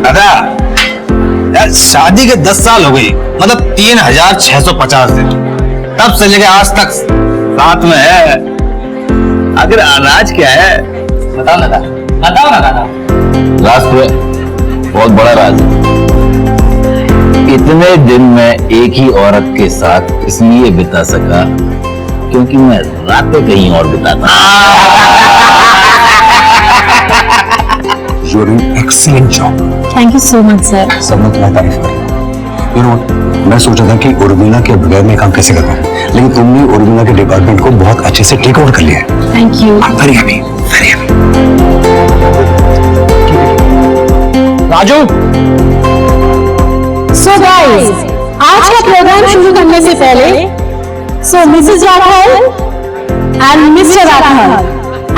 दादा यार शादी के 10 साल हो गई, मतलब 3650 दिन, तब से लेके आज तक साथ में है। आखिर राज क्या है? बताओ ना दादा, बताओ ना दादा। राज तो बहुत बड़ा राज है। इतने दिन मैं एक ही औरत के साथ इसलिए बिता सका क्योंकि मैं रातें कहीं और बिताता। You're an excellent job. Thank you so much, sir. सबने तुम्हारी तारीफ करी। You know what? मैं सोचा था कि उर्मिला के बगैर मैं काम कैसे कर पाऊँ, लेकिन तुमने उर्मिला के डिपार्टमेंट को बहुत अच्छे से टेक ओवर कर लिया है। Thank you. I'm very happy, very happy. Raju, So guys, आज का प्रोग्राम शुरू करने से पहले Mrs Rathore and mister Rathore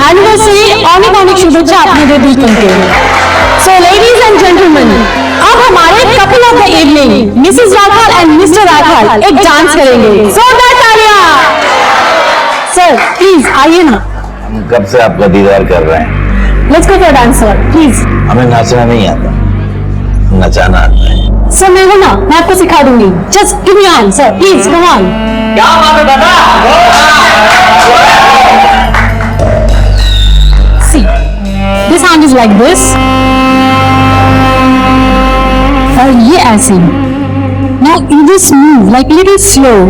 anniversary अनेक शुभेच्छा आपने दे दी तुमके। सो लेडीज एंड जेंटलमैन, अब हमारे couple of the evening Mrs Rathore and mister Rathore एक डांस करेंगे। जोरदार तालियां। सर प्लीज आइए ना। हम कब से आपका दीदार कर रहे हैं। Let's go for dance sir please. हमें नाचना नहीं आता, नचाना आता है। सर मैं हूं ना, मैं आपको सिखा दूंगी। Just give me on sir please, come on. क्या बात है दादा? See, this hand is like this. और ये ऐसे। Now you just move like little slow.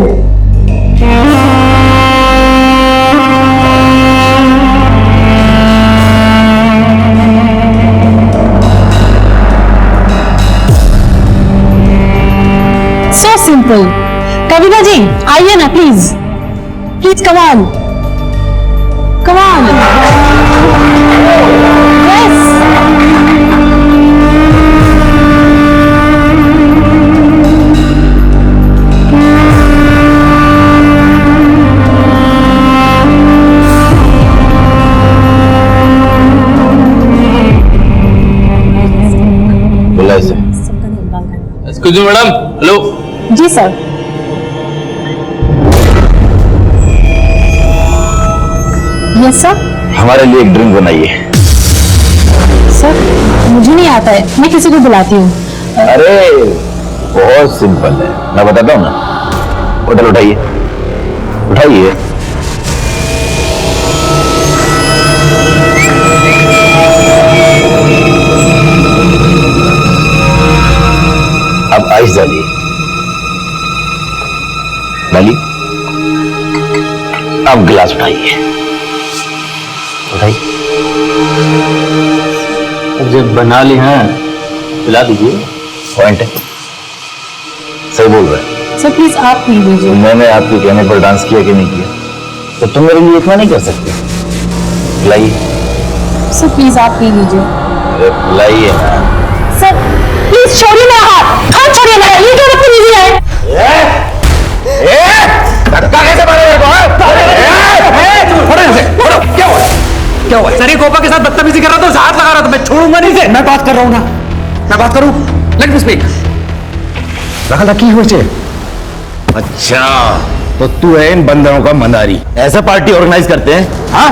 So simple. कविता जी आइए ना please, please come on, come on. Yes बोला इसे। Excuse me madam, hello. जी सर। Yes sir. हमारे लिए एक ड्रिंक बनाइए। सर मुझे नहीं आता है, मैं किसी को बुलाती हूँ। अरे बहुत सिंपल है, मैं बताता हूँ ना। बोतल उठाइए, उठाइए। अब आइस डालिए, डालिए। अब गिलास उठाइए, उठाइए। जब बना ली हैं पिला दीजिए। पॉइंट है, सही बोल रहे हैं। सर प्लीज आप पी लीजिए। मैंने आपके कहने पर डांस किया कि नहीं किया, तो तुम मेरे लिए इतना नहीं कर सकते। पिलाइए। सर प्लीज आप पी लीजिए। अरे पिलाइए ना। सर प्लीज छोड़िए मेरा हाथ, हाथ छोड़िए मेरा, ये क्यों रखी लीजिए है? धक्का कैसे मारे मेरे को? क्या हुआ? क्या हुआ? सर ये कोपा के साथ बदतमीजी कर रहा था, उसे हाथ लगा रहा था, मैं छोड़ूंगा नहीं से। मैं बात कर रहा हूँ ना, मैं बात करूँ। Let me speak. रखा की हुए चे। अच्छा, तो तू है इन बंदरों का मंदारी। ऐसा पार्टी ऑर्गेनाइज करते हैं? हाँ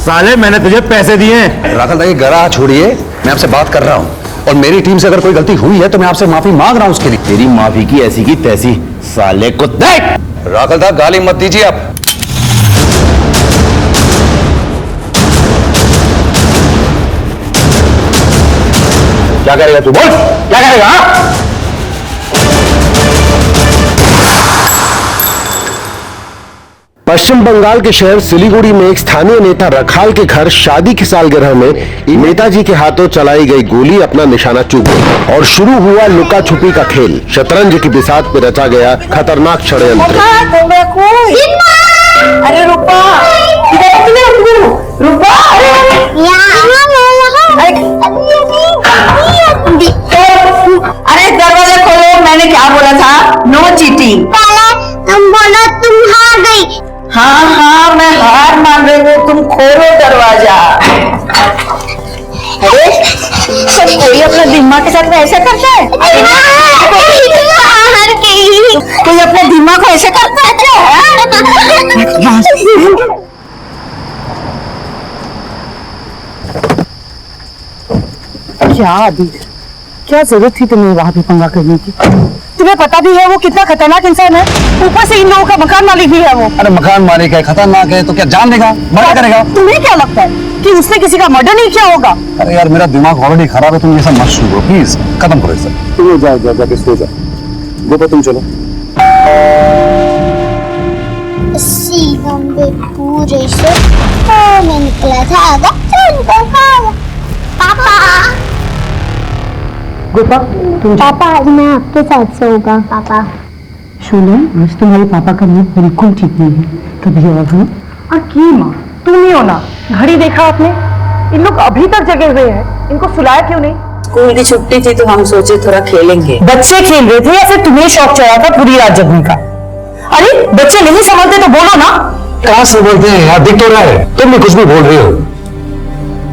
साले, मैंने तुझे पैसे दिए हैं। राखल दा, ये गरा छोड़िए, मैं आपसे बात कर रहा हूँ। और मेरी टीम से अगर कोई गलती हुई है तो मैं आपसे माफी मांग रहा हूँ उसके लिए। तेरी माफी की ऐसी की तैसी, साले कुत्ते। राखल दा, गाली मत दीजिए आप। क्या करेगा तू? बोल, क्या करेगा? हाँ? पश्चिम बंगाल के शहर सिलीगुड़ी में एक स्थानीय नेता रखाल के घर शादी की सालगिरह में नेताजी के हाथों चलाई गई गोली अपना निशाना चूक गई और शुरू हुआ लुका छुपी का खेल। शतरंज की बिसात पर रचा गया खतरनाक षड्यंत्र। अरे रुपा, रुपा, अरे दरवाजा खोलो, मैंने क्या बोला था? No cheating. तुम बोलो तुम हार गई। हाँ हाँ मैं हार मान रही हूँ, तुम खोलो दरवाजा। अरे सब कोई अपने दिमाग के साथ में ऐसा करता है? कोई अपने दिमाग को ऐसे करता है क्या? क्या अभी, क्या जरूरत थी तुम्हें वहां पे पंगा करने की? तुम्हें पता भी है वो कितना खतरनाक इंसान है, ऊपर से इन लोगों का मकान मालिक भी है वो। अरे मकान मालिक है, खतरनाक है, तो क्या जान लेगा, मर्डर करेगा? तुम्हें क्या लगता है कि उसने किसी का मर्डर नहीं किया होगा? अरे यार मेरा दिमाग ऑलरेडी खराब है, तुम ये सब मत शुरू करो प्लीज, खत्म करो इसे। तुम जाके सो जा। गोपा तुम चलो। लंबे पूरे से मैं निकला था आगा पापा। गोपा पापा आज मैं आपके साथ सोऊंगा पापा। सुनो, आज तुम्हारे पापा का मूड बिल्कुल ठीक नहीं है, कभी और हो। और की माँ तुम नहीं हो ना, घड़ी देखा आपने? इन लोग अभी तक जगे हुए हैं, इनको सुलाया क्यों नहीं? स्कूल की छुट्टी थी तो हम सोचे थोड़ा खेलेंगे। बच्चे खेल रहे थे या फिर तुम्हें शौक चढ़ा था पूरी रात जगने का? अरे बच्चे नहीं संभलते तो बोलो ना। कहाँ से बोलते हैं यार, दिख तो रहा है, तुम भी कुछ भी बोल रही हो।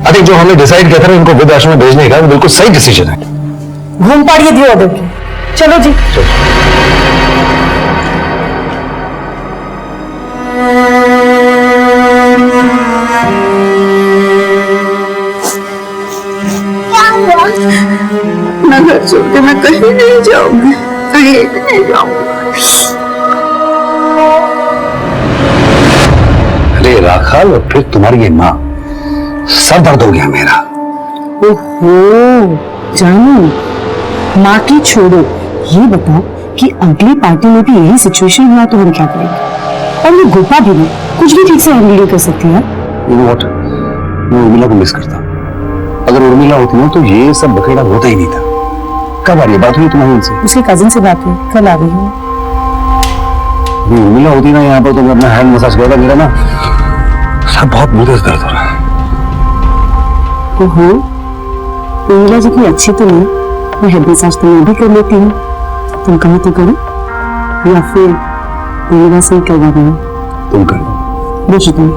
आई थिंक जो हमने डिसाइड किया था ना इनको वृद्धाश्रम में भेजने का, वो बिल्कुल सही डिसीजन है। घूम पाड़िए दियो ऑर्डर की। चलो जी। क्या हुआ? मैं घर छोड़ के मैं कहीं नहीं जाऊंगी, कहीं नहीं जाऊंगी। अरे राखाल और फिर तुम्हारी ये माँ, सर दर्द हो गया मेरा। ओहो जानू, माँ की छोड़ो, ये बताओ कि अगली पार्टी में भी यही सिचुएशन हुआ तो हम क्या करेंगे? और ये गोपा भी नहीं, कुछ भी ठीक से हैंडल नहीं कर सकती है। You know what? मैं उर्मिला को मिस करता। अगर उर्मिला होती ना तो ये सब बखेड़ा होता ही नहीं था। कब आ रही है बात हुई तुम्हारी उनसे? उसके कजिन से बात हुई, कल आ गई है। ये उर्मिला होती ना यहाँ पर तो मैं अपना हैंड मसाज करता, मेरा ना सर बहुत बुरे से दर्द हो रहा है। ओहो, उर्मिला जी की अच्छी तो नहीं, मैं हेड मसाज तो मैं भी कर लेती हूँ, तुम कहो तो करो, या फिर उर्मिला से ही करवा रही हो? तुम कर लो। देखो तुम।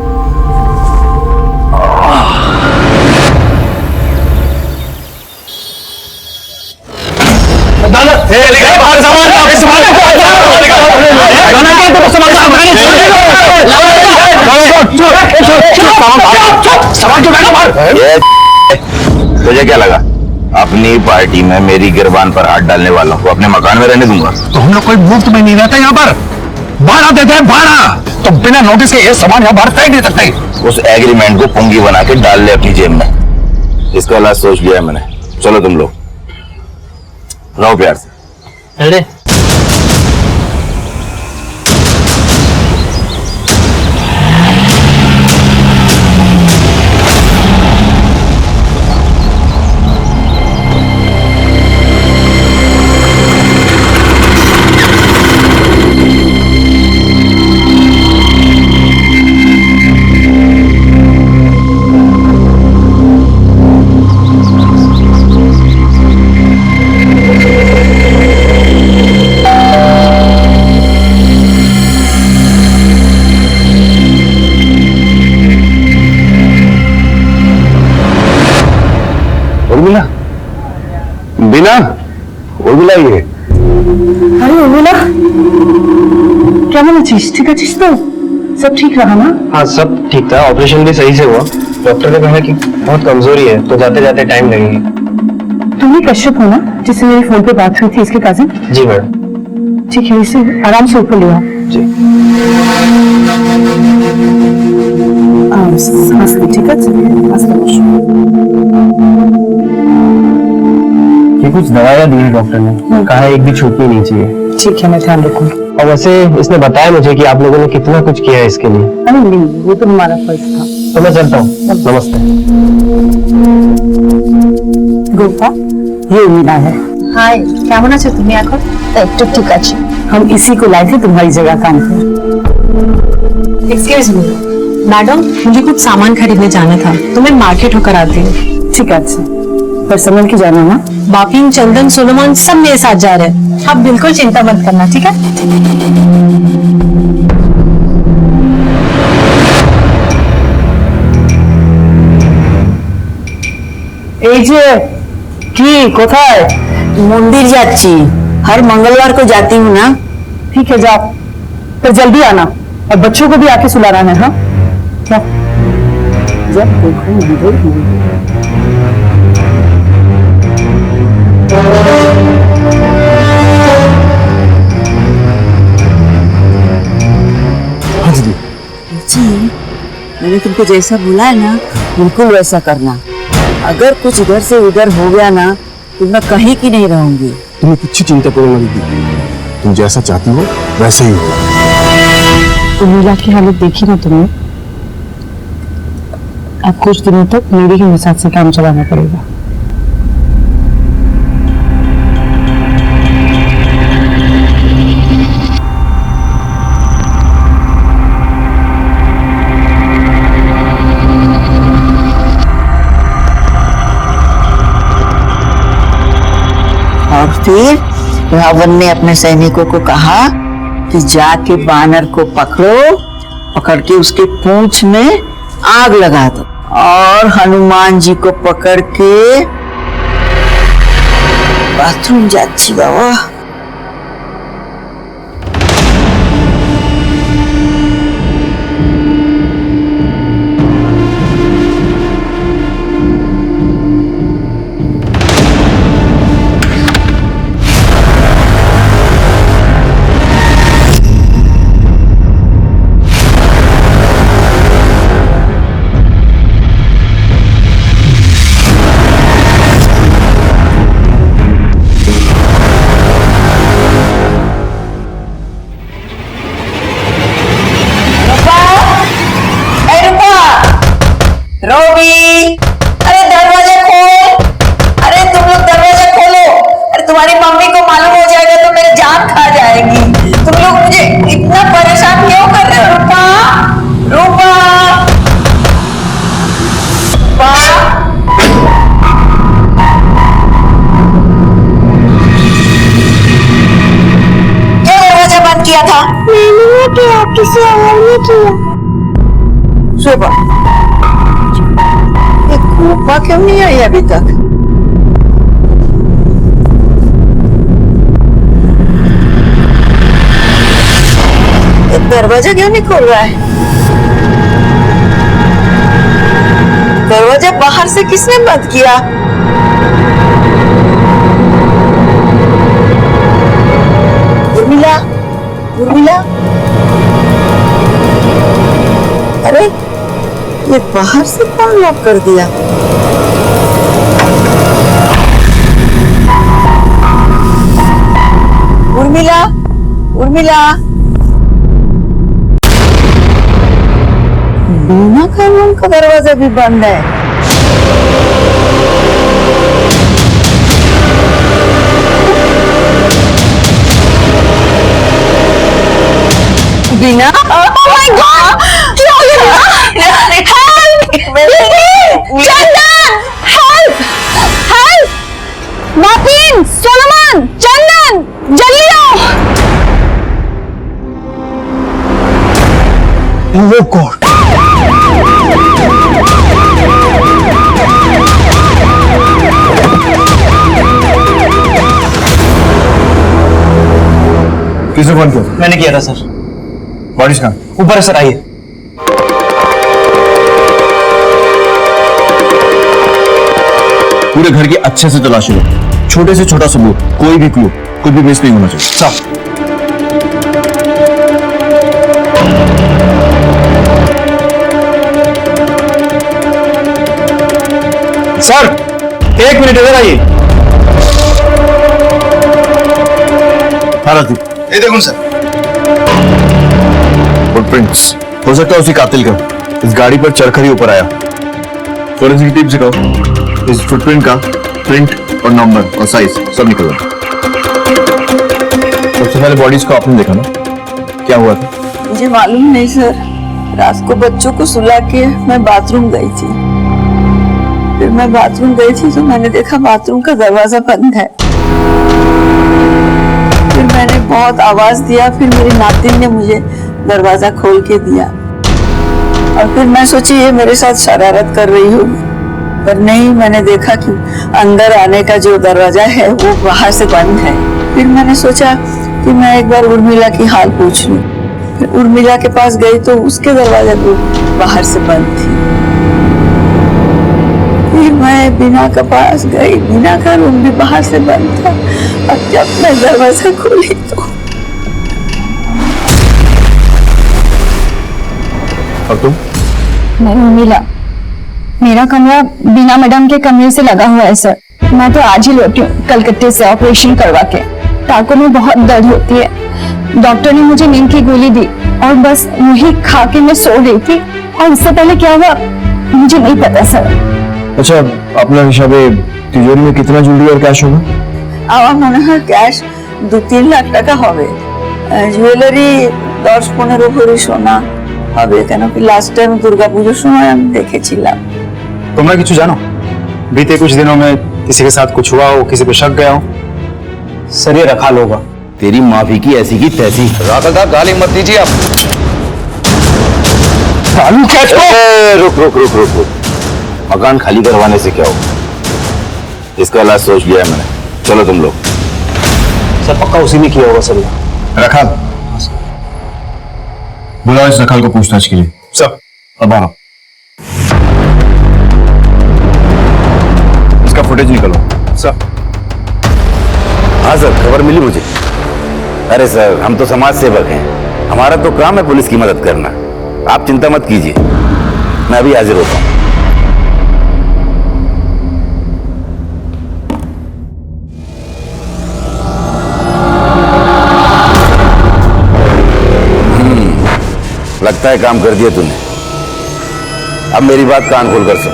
तुझे क्या लगा अपनी पार्टी में मेरी गिरबान पर हाथ डालने वालों को अपने मकान में रहने दूंगा? तो हम लोग कोई मुफ्त में नहीं रहता यहाँ पर, भाड़ा देते हैं भाड़ा। तो बिना नोटिस के ये सामान यहाँ बाहर फेंक नहीं सकते। उस एग्रीमेंट को पुंगी बना के डाल ले अपनी जेब में। इसका इलाज सोच लिया है मैंने। चलो तुम लोग रहो प्यार से। अरे उर्मिला, बिना उर्मिला ये अरे उर्मिला, কেমন আছিস? ঠিক আছিস তো? सब ठीक रहा ना? हाँ सब ठीक था, ऑपरेशन भी सही से हुआ। डॉक्टर ने कहा कि बहुत कमजोरी है तो जाते जाते टाइम लगेगी। तुम ही कश्यप हो ना जिससे मेरी फोन पे बात हुई थी, इसके कजिन? जी मैडम। ठीक है, इसे आराम से ऊपर ले आओ। जी आस्ते, ठीक है, आस्ते बसो। ये कुछ दवाइयाँ दी है डॉक्टर ने, कहा है एक भी छूटनी नहीं चाहिए। ठीक है, मैं ध्यान रखूंगी। और वैसे इसने बताया मुझे कि आप लोगों ने कितना कुछ किया है इसके लिए। अरे नहीं, वो तो हमारा फर्ज था। तो मैं चलता हूँ, नमस्ते। गोपा, ये उर्मिला है। হাই, কেমন আছো তুমি এখন? একটু ঠিক আছে। हम इसी को लाए थे तुम्हारी जगह काम पे। एक्सक्यूज मी मैडम, मुझे कुछ सामान खरीदने जाना था तो मैं मार्केट होकर आती हूँ। ठीक है, अच्छा, पर संभल के जाना ना। बापिन, चंदन, सोलोमन सब मेरे साथ जा रहे हैं, आप बिल्कुल चिंता मत करना, ठीक है? এই যে কি, কোথায়? मंदिर जाती, हर मंगलवार को जाती हूँ ना। ठीक है, जाओ, पर जल्दी आना और बच्चों को भी आके सुलाना है। हाँ, जब देखो मंदिर जी मैंने तुमको जैसा बोला है ना बिल्कुल वैसा करना। अगर कुछ इधर से उधर हो गया ना तो मैं कहीं की नहीं रहूंगी। तुम्हें कुछ चिंता करो ना दीदी, तुम जैसा चाहती हो वैसे ही होगा। उर्मिला की हालत देखी ना तुमने, अब कुछ दिनों तक मेरे ही मसाज से काम चलाना पड़ेगा। और फिर रावण ने अपने सैनिकों को कहा कि जाके बानर को पकड़ो, पकड़ के उसके पूंछ में आग लगा दो और हनुमान जी को पकड़ के बाथरूम जाच्छी बाबा। रोबी, अरे दरवाजा खोल, अरे तुम लोग दरवाजा खोलो। अरे तुम्हारी मम्मी को मालूम हो जाएगा तो मेरी जान खा जाएगी। तुम लोग मुझे इतना परेशान क्यों कर रहे हो? रूपा, रूपा, रूपा। क्यों दरवाजा बंद किया था? मैंने नहीं किया, किसी और ने किया। रूपा, रूपा क्यों नहीं आई अभी तक? ये दरवाजा क्यों नहीं खोल रहा है? दरवाजा बाहर से किसने बंद किया? उर्मिला, उर्मिला, अरे ये बाहर से कौन लॉक कर दिया? उर्मिला, उर्मिला, बीना का रूम का दरवाजा भी बंद है। बीना, oh my God, क्या हो गया? चंदन, हेल्प, हेल्प, मार्टिन, सोलोमन, चंदन, जल्दी आओ। Oh God! किसने फोन किया? मैंने किया था सर। बारिश कहाँ? ऊपर है सर, आइए। पूरे घर की अच्छे से तलाशी लो, छोटे से छोटा सबूत, कोई भी क्लू, कुछ भी मिस नहीं होना चाहिए। साफ। सर, एक मिनट इधर आइए। हाँ राजू, ये देखो सर, फुटप्रिंट्स हो सकता है उसी कातिल का। इस गाड़ी पर चरखा ही ऊपर आया। फोरेंसिक टीम से कहो इस फुटप्रिंट का प्रिंट और नंबर और साइज सब निकलवा। सबसे पहले बॉडीज को आपने देखा ना, क्या हुआ था? मुझे मालूम नहीं सर, रात को बच्चों को सुला के मैं बाथरूम गई थी। फिर मैं बाथरूम गई थी तो मैंने देखा बाथरूम का दरवाजा बंद है। फिर मैंने बहुत आवाज दिया, फिर मेरी नातिन ने मुझे दरवाजा खोल के दिया और फिर मैं सोची ये मेरे साथ शरारत कर रही होगी, पर नहीं, मैंने देखा कि अंदर आने का जो दरवाजा है वो बाहर से बंद है। फिर मैंने सोचा कि मैं एक बार उर्मिला की हाल पूछ लूं। फिर उर्मिला के पास गई तो उसके दरवाजा भी बाहर से बंद थी। फिर मैं बीना के पास गई। बीना का रूम भी बाहर से बंद था और जब मैं दरवाजा खोली तो और तुम? मैं उर्मिला। मेरा कमरा बीना मैडम के कमरे से लगा हुआ है सर। मैं तो आज ही लौटी हूँ कलकत्ते से ऑपरेशन करवा के। टांकों में बहुत दर्द होती है। डॉक्टर ने मुझे नींद की गोली दी और बस वही खा के मैं सो गई थी। और इससे पहले क्या हुआ मुझे नहीं पता सर। अच्छा, अपना हिसाब तिजोरी में कितना ज्वेलरी और कैश होगा? আমার মনে হয় ক্যাশ 2-3 লাখ টাকা হবে। জুয়েলারি 10-15 ভরি সোনা হবে, কেন কি লাস্ট টাইম দুর্গাপূজার সময় আমি দেখেছিলাম। तुमने कुछ जानो? बीते कुछ दिनों में किसी के साथ कुछ हुआ हो, किसी पे शक गया हो? सर ये रखा होगा। तेरी माफी की ऐसी की तैसी। राकल साहब गाली मत दीजिए आप। रुक रुक रुक रुक रुक। मकान खाली करवाने से क्या होगा? इसका इलाज सोच लिया है मैंने। चलो तुम लोग। सर पक्का उसी ने किया होगा सर। रखाल, बुलाओ इस रखाल को पूछताछ के लिए। सब अब आओ, इसका फुटेज निकालो। सर। हाँ सर, खबर मिली मुझे। अरे सर, हम तो समाज सेवक हैं, हमारा तो काम है पुलिस की मदद करना। आप चिंता मत कीजिए, मैं अभी हाजिर होता हूँ। लगता है काम कर दिया तूने। अब मेरी बात कान खोलकर सुन।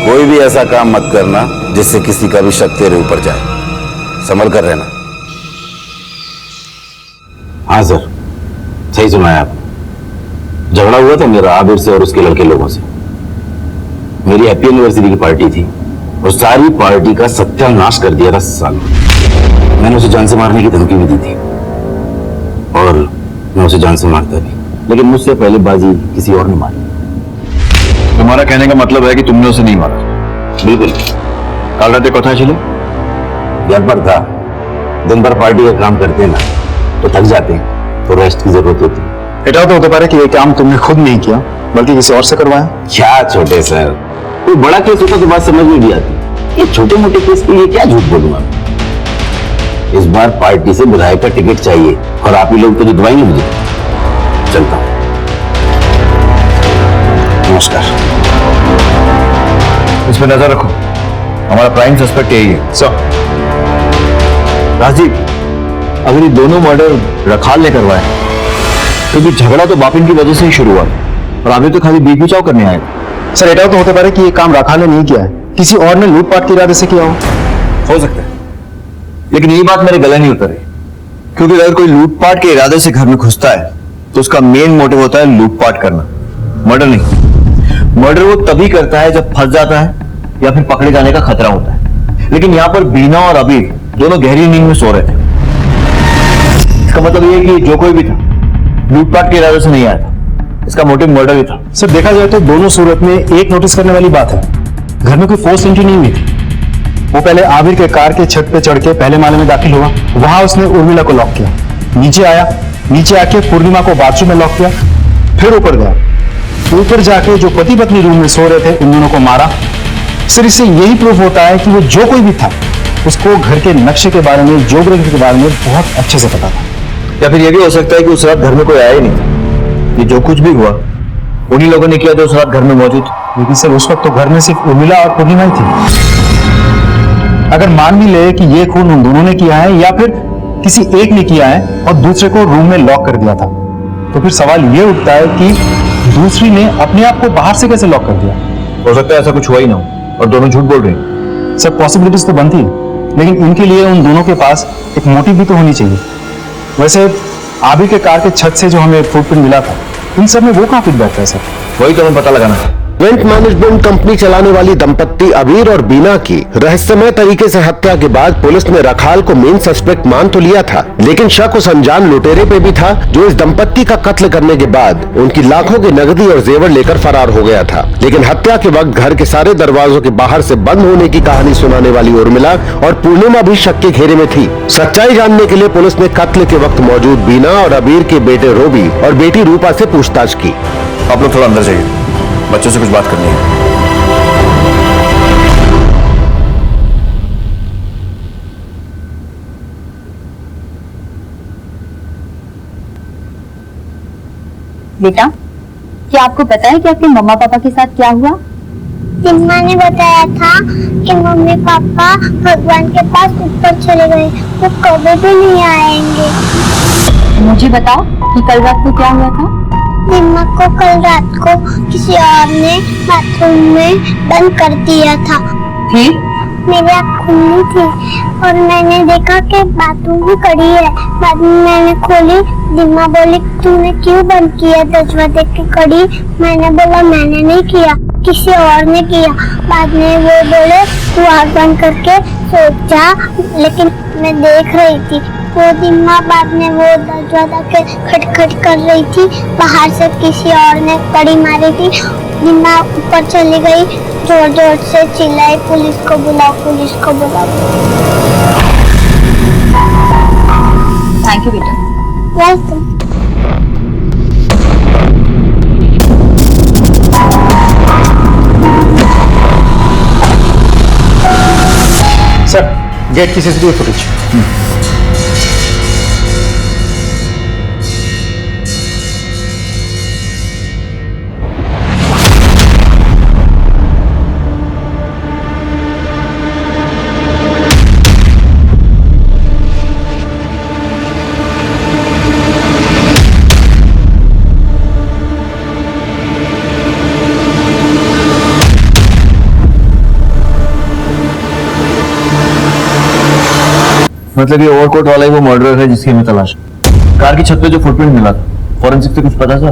कोई भी ऐसा काम मत करना जिससे किसी का भी शक तेरे ऊपर जाए। संभल कर रहना। हाँ सर, सही सुना है आपने। झगड़ा हुआ था मेरा आबिर से और उसके लड़के लोगों से। मेरी हैप्पी एनिवर्सरी की पार्टी थी और सारी पार्टी का सत्यानाश कर दिया था साल। मैंने उसे जान से मारने की धमकी भी दी थी और मैं उसे जान से मारता भी, लेकिन मुझसे पहले बाजी किसी और ने मारी। तुम्हारा कहने का मतलब है कि तुमने उसे नहीं मारा? बिल्कुल। काल रात कथा चले? घर पर था। दिन भर पार्टी का काम करते हैं ना तो थक जाते हैं, तो रेस्ट की जरूरत होती है। एटा तो होता पारे कि ये काम तुमने खुद नहीं किया बल्कि किसी और से करवाया। क्या छोटे सर, कोई बड़ा केस होता तो बात समझ में भी आती। ये छोटे मोटे केस के लिए क्या झूठ बोलूंगा। इस बार पार्टी से विधायक का टिकट चाहिए और आप ही लोग तो जितवाएंगे मुझे। चलता हूं। नमस्कार। इस पर नजर रखो, हमारा प्राइम सस्पेक्ट यही है। सर। राजीव, अगर ये दोनों मर्डर रखाल ने करवाए, क्योंकि झगड़ा तो बापिन की वजह से ही शुरू हुआ और अभी तो खाली बीच बचाव करने आए। सर एटा तो होता पारे कि ये काम रखाल ने नहीं किया है, किसी और ने लूटपाट के इरादे से किया हो सकता है, लेकिन ये बात मेरे गले नहीं उतरी। क्योंकि अगर कोई लूटपाट के इरादे से घर में घुसता है तो उसका मेन मोटिव होता है लूटपाट करना, मर्डर नहीं। मर्डर वो तभी करता है जब फंस जाता है या फिर पकड़े जाने का खतरा होता है। लेकिन यहां पर बीना और अबीर दोनों गहरी नींद में सो रहे थे। इसका मतलब ये है कि जो कोई भी था लूटपाट के इरादे से नहीं आया था, इसका मोटिव मर्डर ही था। सर देखा जाए तो दोनों सूरत में एक नोटिस करने वाली बात है, घर में कोई फोर्स एंट्री नहीं हुई थी। वो पहले आबिर के कार के छत पे चढ़ के पहले माले में दाखिल हुआ, वहां उसने उर्मिला को लॉक किया, नीचे आया, नीचे आके पूर्णिमा को बाथरूम में लॉक किया, फिर ऊपर गया, ऊपर जाके जो पति पत्नी रूम में सो रहे थे उन दोनों को मारा। सर इससे यही प्रूफ होता है कि वो जो कोई भी था उसको घर के नक्शे के बारे में, ज्योग्राफी के बारे में बहुत अच्छे से पता था। या फिर यह भी हो सकता है कि उस रात घर में कोई आया ही नहीं था। ये जो कुछ भी हुआ उन्हीं लोगों ने किया जो उस रात घर में मौजूद। लेकिन सर उस वक्त तो घर में सिर्फ उर्मिला और पूर्णिमा ही थी। अगर मान भी ले कि ये खून उन दोनों ने किया है या फिर किसी एक ने किया है और दूसरे को रूम में लॉक कर दिया था, तो फिर सवाल ये उठता है कि दूसरी ने अपने आप को बाहर से कैसे लॉक कर दिया। हो सकता है ऐसा कुछ हुआ ही ना हो और दोनों झूठ बोल रहे हैं। सर पॉसिबिलिटीज तो बनती है, लेकिन इनके लिए उन दोनों के पास एक मोटिव भी तो होनी चाहिए। वैसे आबिर के कार के छत से जो हमें फुटप्रिंट मिला था, इन सब में वो कहाँ फिट बैठता है सर? वही तो हमें पता लगाना है। इवेंट मैनेजमेंट कंपनी चलाने वाली दंपत्ति अबीर और बीना की रहस्यमय तरीके से हत्या के बाद पुलिस ने रखाल को मेन सस्पेक्ट मान तो लिया था, लेकिन शक उस अनजान लुटेरे पे भी था जो इस दंपत्ति का कत्ल करने के बाद उनकी लाखों की नकदी और जेवर लेकर फरार हो गया था। लेकिन हत्या के वक्त घर के सारे दरवाजों के बाहर से बंद होने की कहानी सुनाने वाली उर्मिला और पूर्णिमा भी शक के घेरे में थी। सच्चाई जानने के लिए पुलिस ने कत्ल के वक्त मौजूद बीना और अबीर के बेटे रोबी और बेटी रूपा से पूछताछ की। आप लोग थोड़ा अंदर जाइए, बच्चों से कुछ बात करनी है। बेटा, क्या आपको पता है कि आपके मम्मा पापा के साथ क्या हुआ? दिम्मा ने बताया था कि मम्मी पापा भगवान के पास ऊपर चले गए, वो कभी भी नहीं आएंगे। मुझे बताओ कि कल रात को क्या हुआ था? दिम्मा को कल रात को किसी और ने बाथरूम में बंद कर दिया था। फिर मेरी आँख खुली थी और मैंने देखा कि बाथरूम भी कड़ी है। बाद में मैंने खोली, दिम्मा बोली तूने क्यों बंद किया दरवाजे की कड़ी? मैंने बोला मैंने नहीं किया, किसी और ने किया। बाद में वो बोले तू आँख बंद करके सो जा, लेकिन मैं देख रही थी वो दिम्मा बाद में वो दरवाजा के खटखट कर रही थी, बाहर से किसी और ने कड़ी मारी थी। दिम्मा ऊपर चली गई, जोर जोर से चिल्लाई पुलिस को बुलाओ, पुलिस को बुलाओ। थैंक यू बेटा। वेलकम। सर, गेट की सीसीटीवी फुटेज। मतलब ये ओवरकोट वाला ही वो मर्डरर है जिसकी हमें तलाश है। कार की छत पे जो फुटप्रिंट मिला था, फॉरेंसिक से कुछ पता था?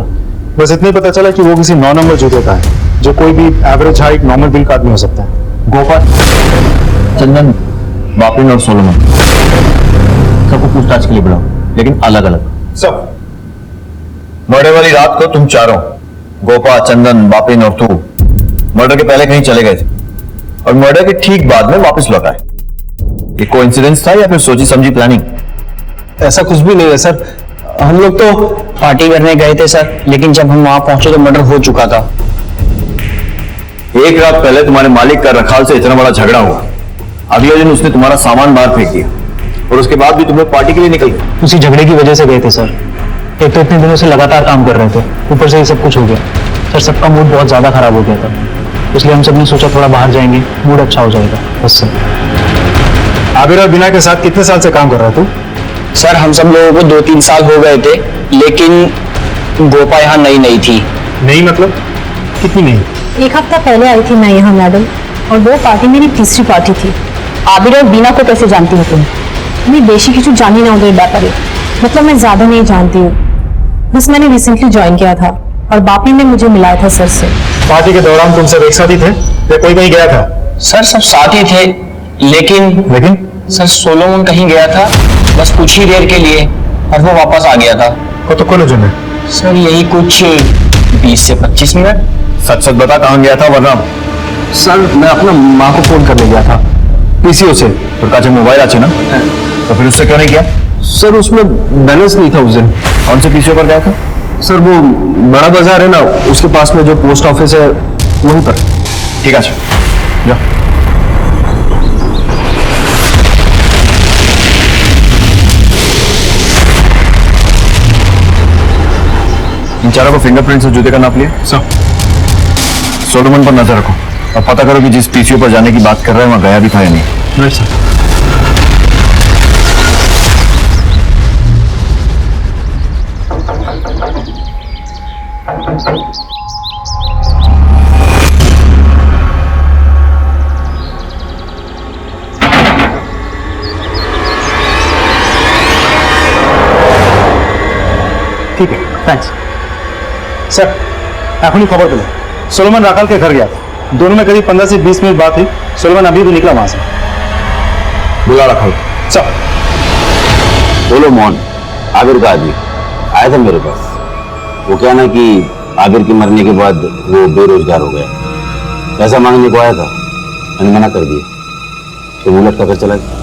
बस इतना ही पता चला कि वो किसी 9 नंबर जूते का है, जो कोई भी एवरेज हाइट नॉर्मल बिल का आदमी हो सकता है। गोपाल, चंदन, बापिन और सोलोमन सबको पूछताछ के लिए बुलाओ, लेकिन अलग अलग। सब मर्डर वाली रात को तुम चारों, गोपा, चंदन, बापिन और तू मर्डर के पहले कहीं चले गए थे और मर्डर के ठीक बाद में वापस लौट आए। ये कोइंसिडेंस था या फिर सोची समझी प्लानिंग? ऐसा कुछ भी नहीं है सर, हम लोग तो पार्टी करने गए थे सर, लेकिन जब हम वहां पहुंचे तो मर्डर हो चुका था। एक रात पहले तुम्हारे मालिक का रखाल से इतना बड़ा झगड़ा हुआ, अगले दिन उसने तुम्हारा सामान बाहर फेंक दिया और उसके बाद भी तुम लोग पार्टी के लिए निकल गए। उसी झगड़े की वजह से गए थे सर। एक तो इतने दिनों से लगातार काम कर रहे थे, ऊपर से ये सब कुछ हो गया सर। सबका मूड बहुत ज्यादा खराब हो गया था, इसलिए हम सब ने सोचा थोड़ा बाहर जाएंगे, मूड अच्छा हो जाएगा, बस सर। आबिर और बिना के साथ कितने साल से काम कर रहा है तू? सर हम सब लोगों को 2-3 साल हो गए थे, लेकिन गोपा यहाँ नई थी। नहीं मतलब कितनी नहीं? 1 हफ्ता पहले आई थी मैं यहाँ मैडम, और वो पार्टी मेरी तीसरी पार्टी थी। आबिर और बीना को कैसे जानती हो तुम? मैं बेशी কিছু জানি না ওদের ব্যাপারে, मतलब मैं ज्यादा नहीं जानती हूँ, बस मैंने रिसेंटली ज्वाइन किया था और बापी ने मुझे मिलाया था सर से। पार्टी के दौरान तुम सब एक साथ ही थे या कोई कहीं गया था? सर सब साथ ही थे, लेकिन सर सोलोमन कहीं गया था बस कुछ ही देर के लिए और वो वापस आ गया था। तो कौन है? सर यही कुछ 20 से 25 मिनट। सच सच बता, कहाँ गया था? वरना सर मैं अपना माँ को फोन करने गया था पीसीओ से। तो काचे मोबाइल आचे ना, तो फिर उससे क्यों नहीं किया? सर उसमें बैलेंस नहीं था उस दिन। कौन से पीसीओ पर गया था? सर वो बड़ा बाजार है ना, उसके पास में जो पोस्ट ऑफिस है वहीं पर। ठीक है, जा। इन चारों को फिंगरप्रिंट से जूते का नाप लिया सर। सोलोमन पर नजर रखो और पता करो कि जिस पीसीओ पर जाने की बात कर रहे हैं वहां गया भी था या नहीं। Right sir. ठीक है, थैंक्स सर। एखनी खबर पेल सोलोमन राखाल के घर गया था, दोनों में करीब 15 से 20 मिनट बात हुई। सोलोमन अभी भी निकला वहां से। बुला रखा सर। बोलो मोहन, आबिर का आदमी आया था मेरे पास। वो क्या ना कि आबिर के मरने के बाद वो बेरोजगार हो गया, पैसा मांगने को आया था, मैंने मना कर दिया तो वो लटका कर चला गया।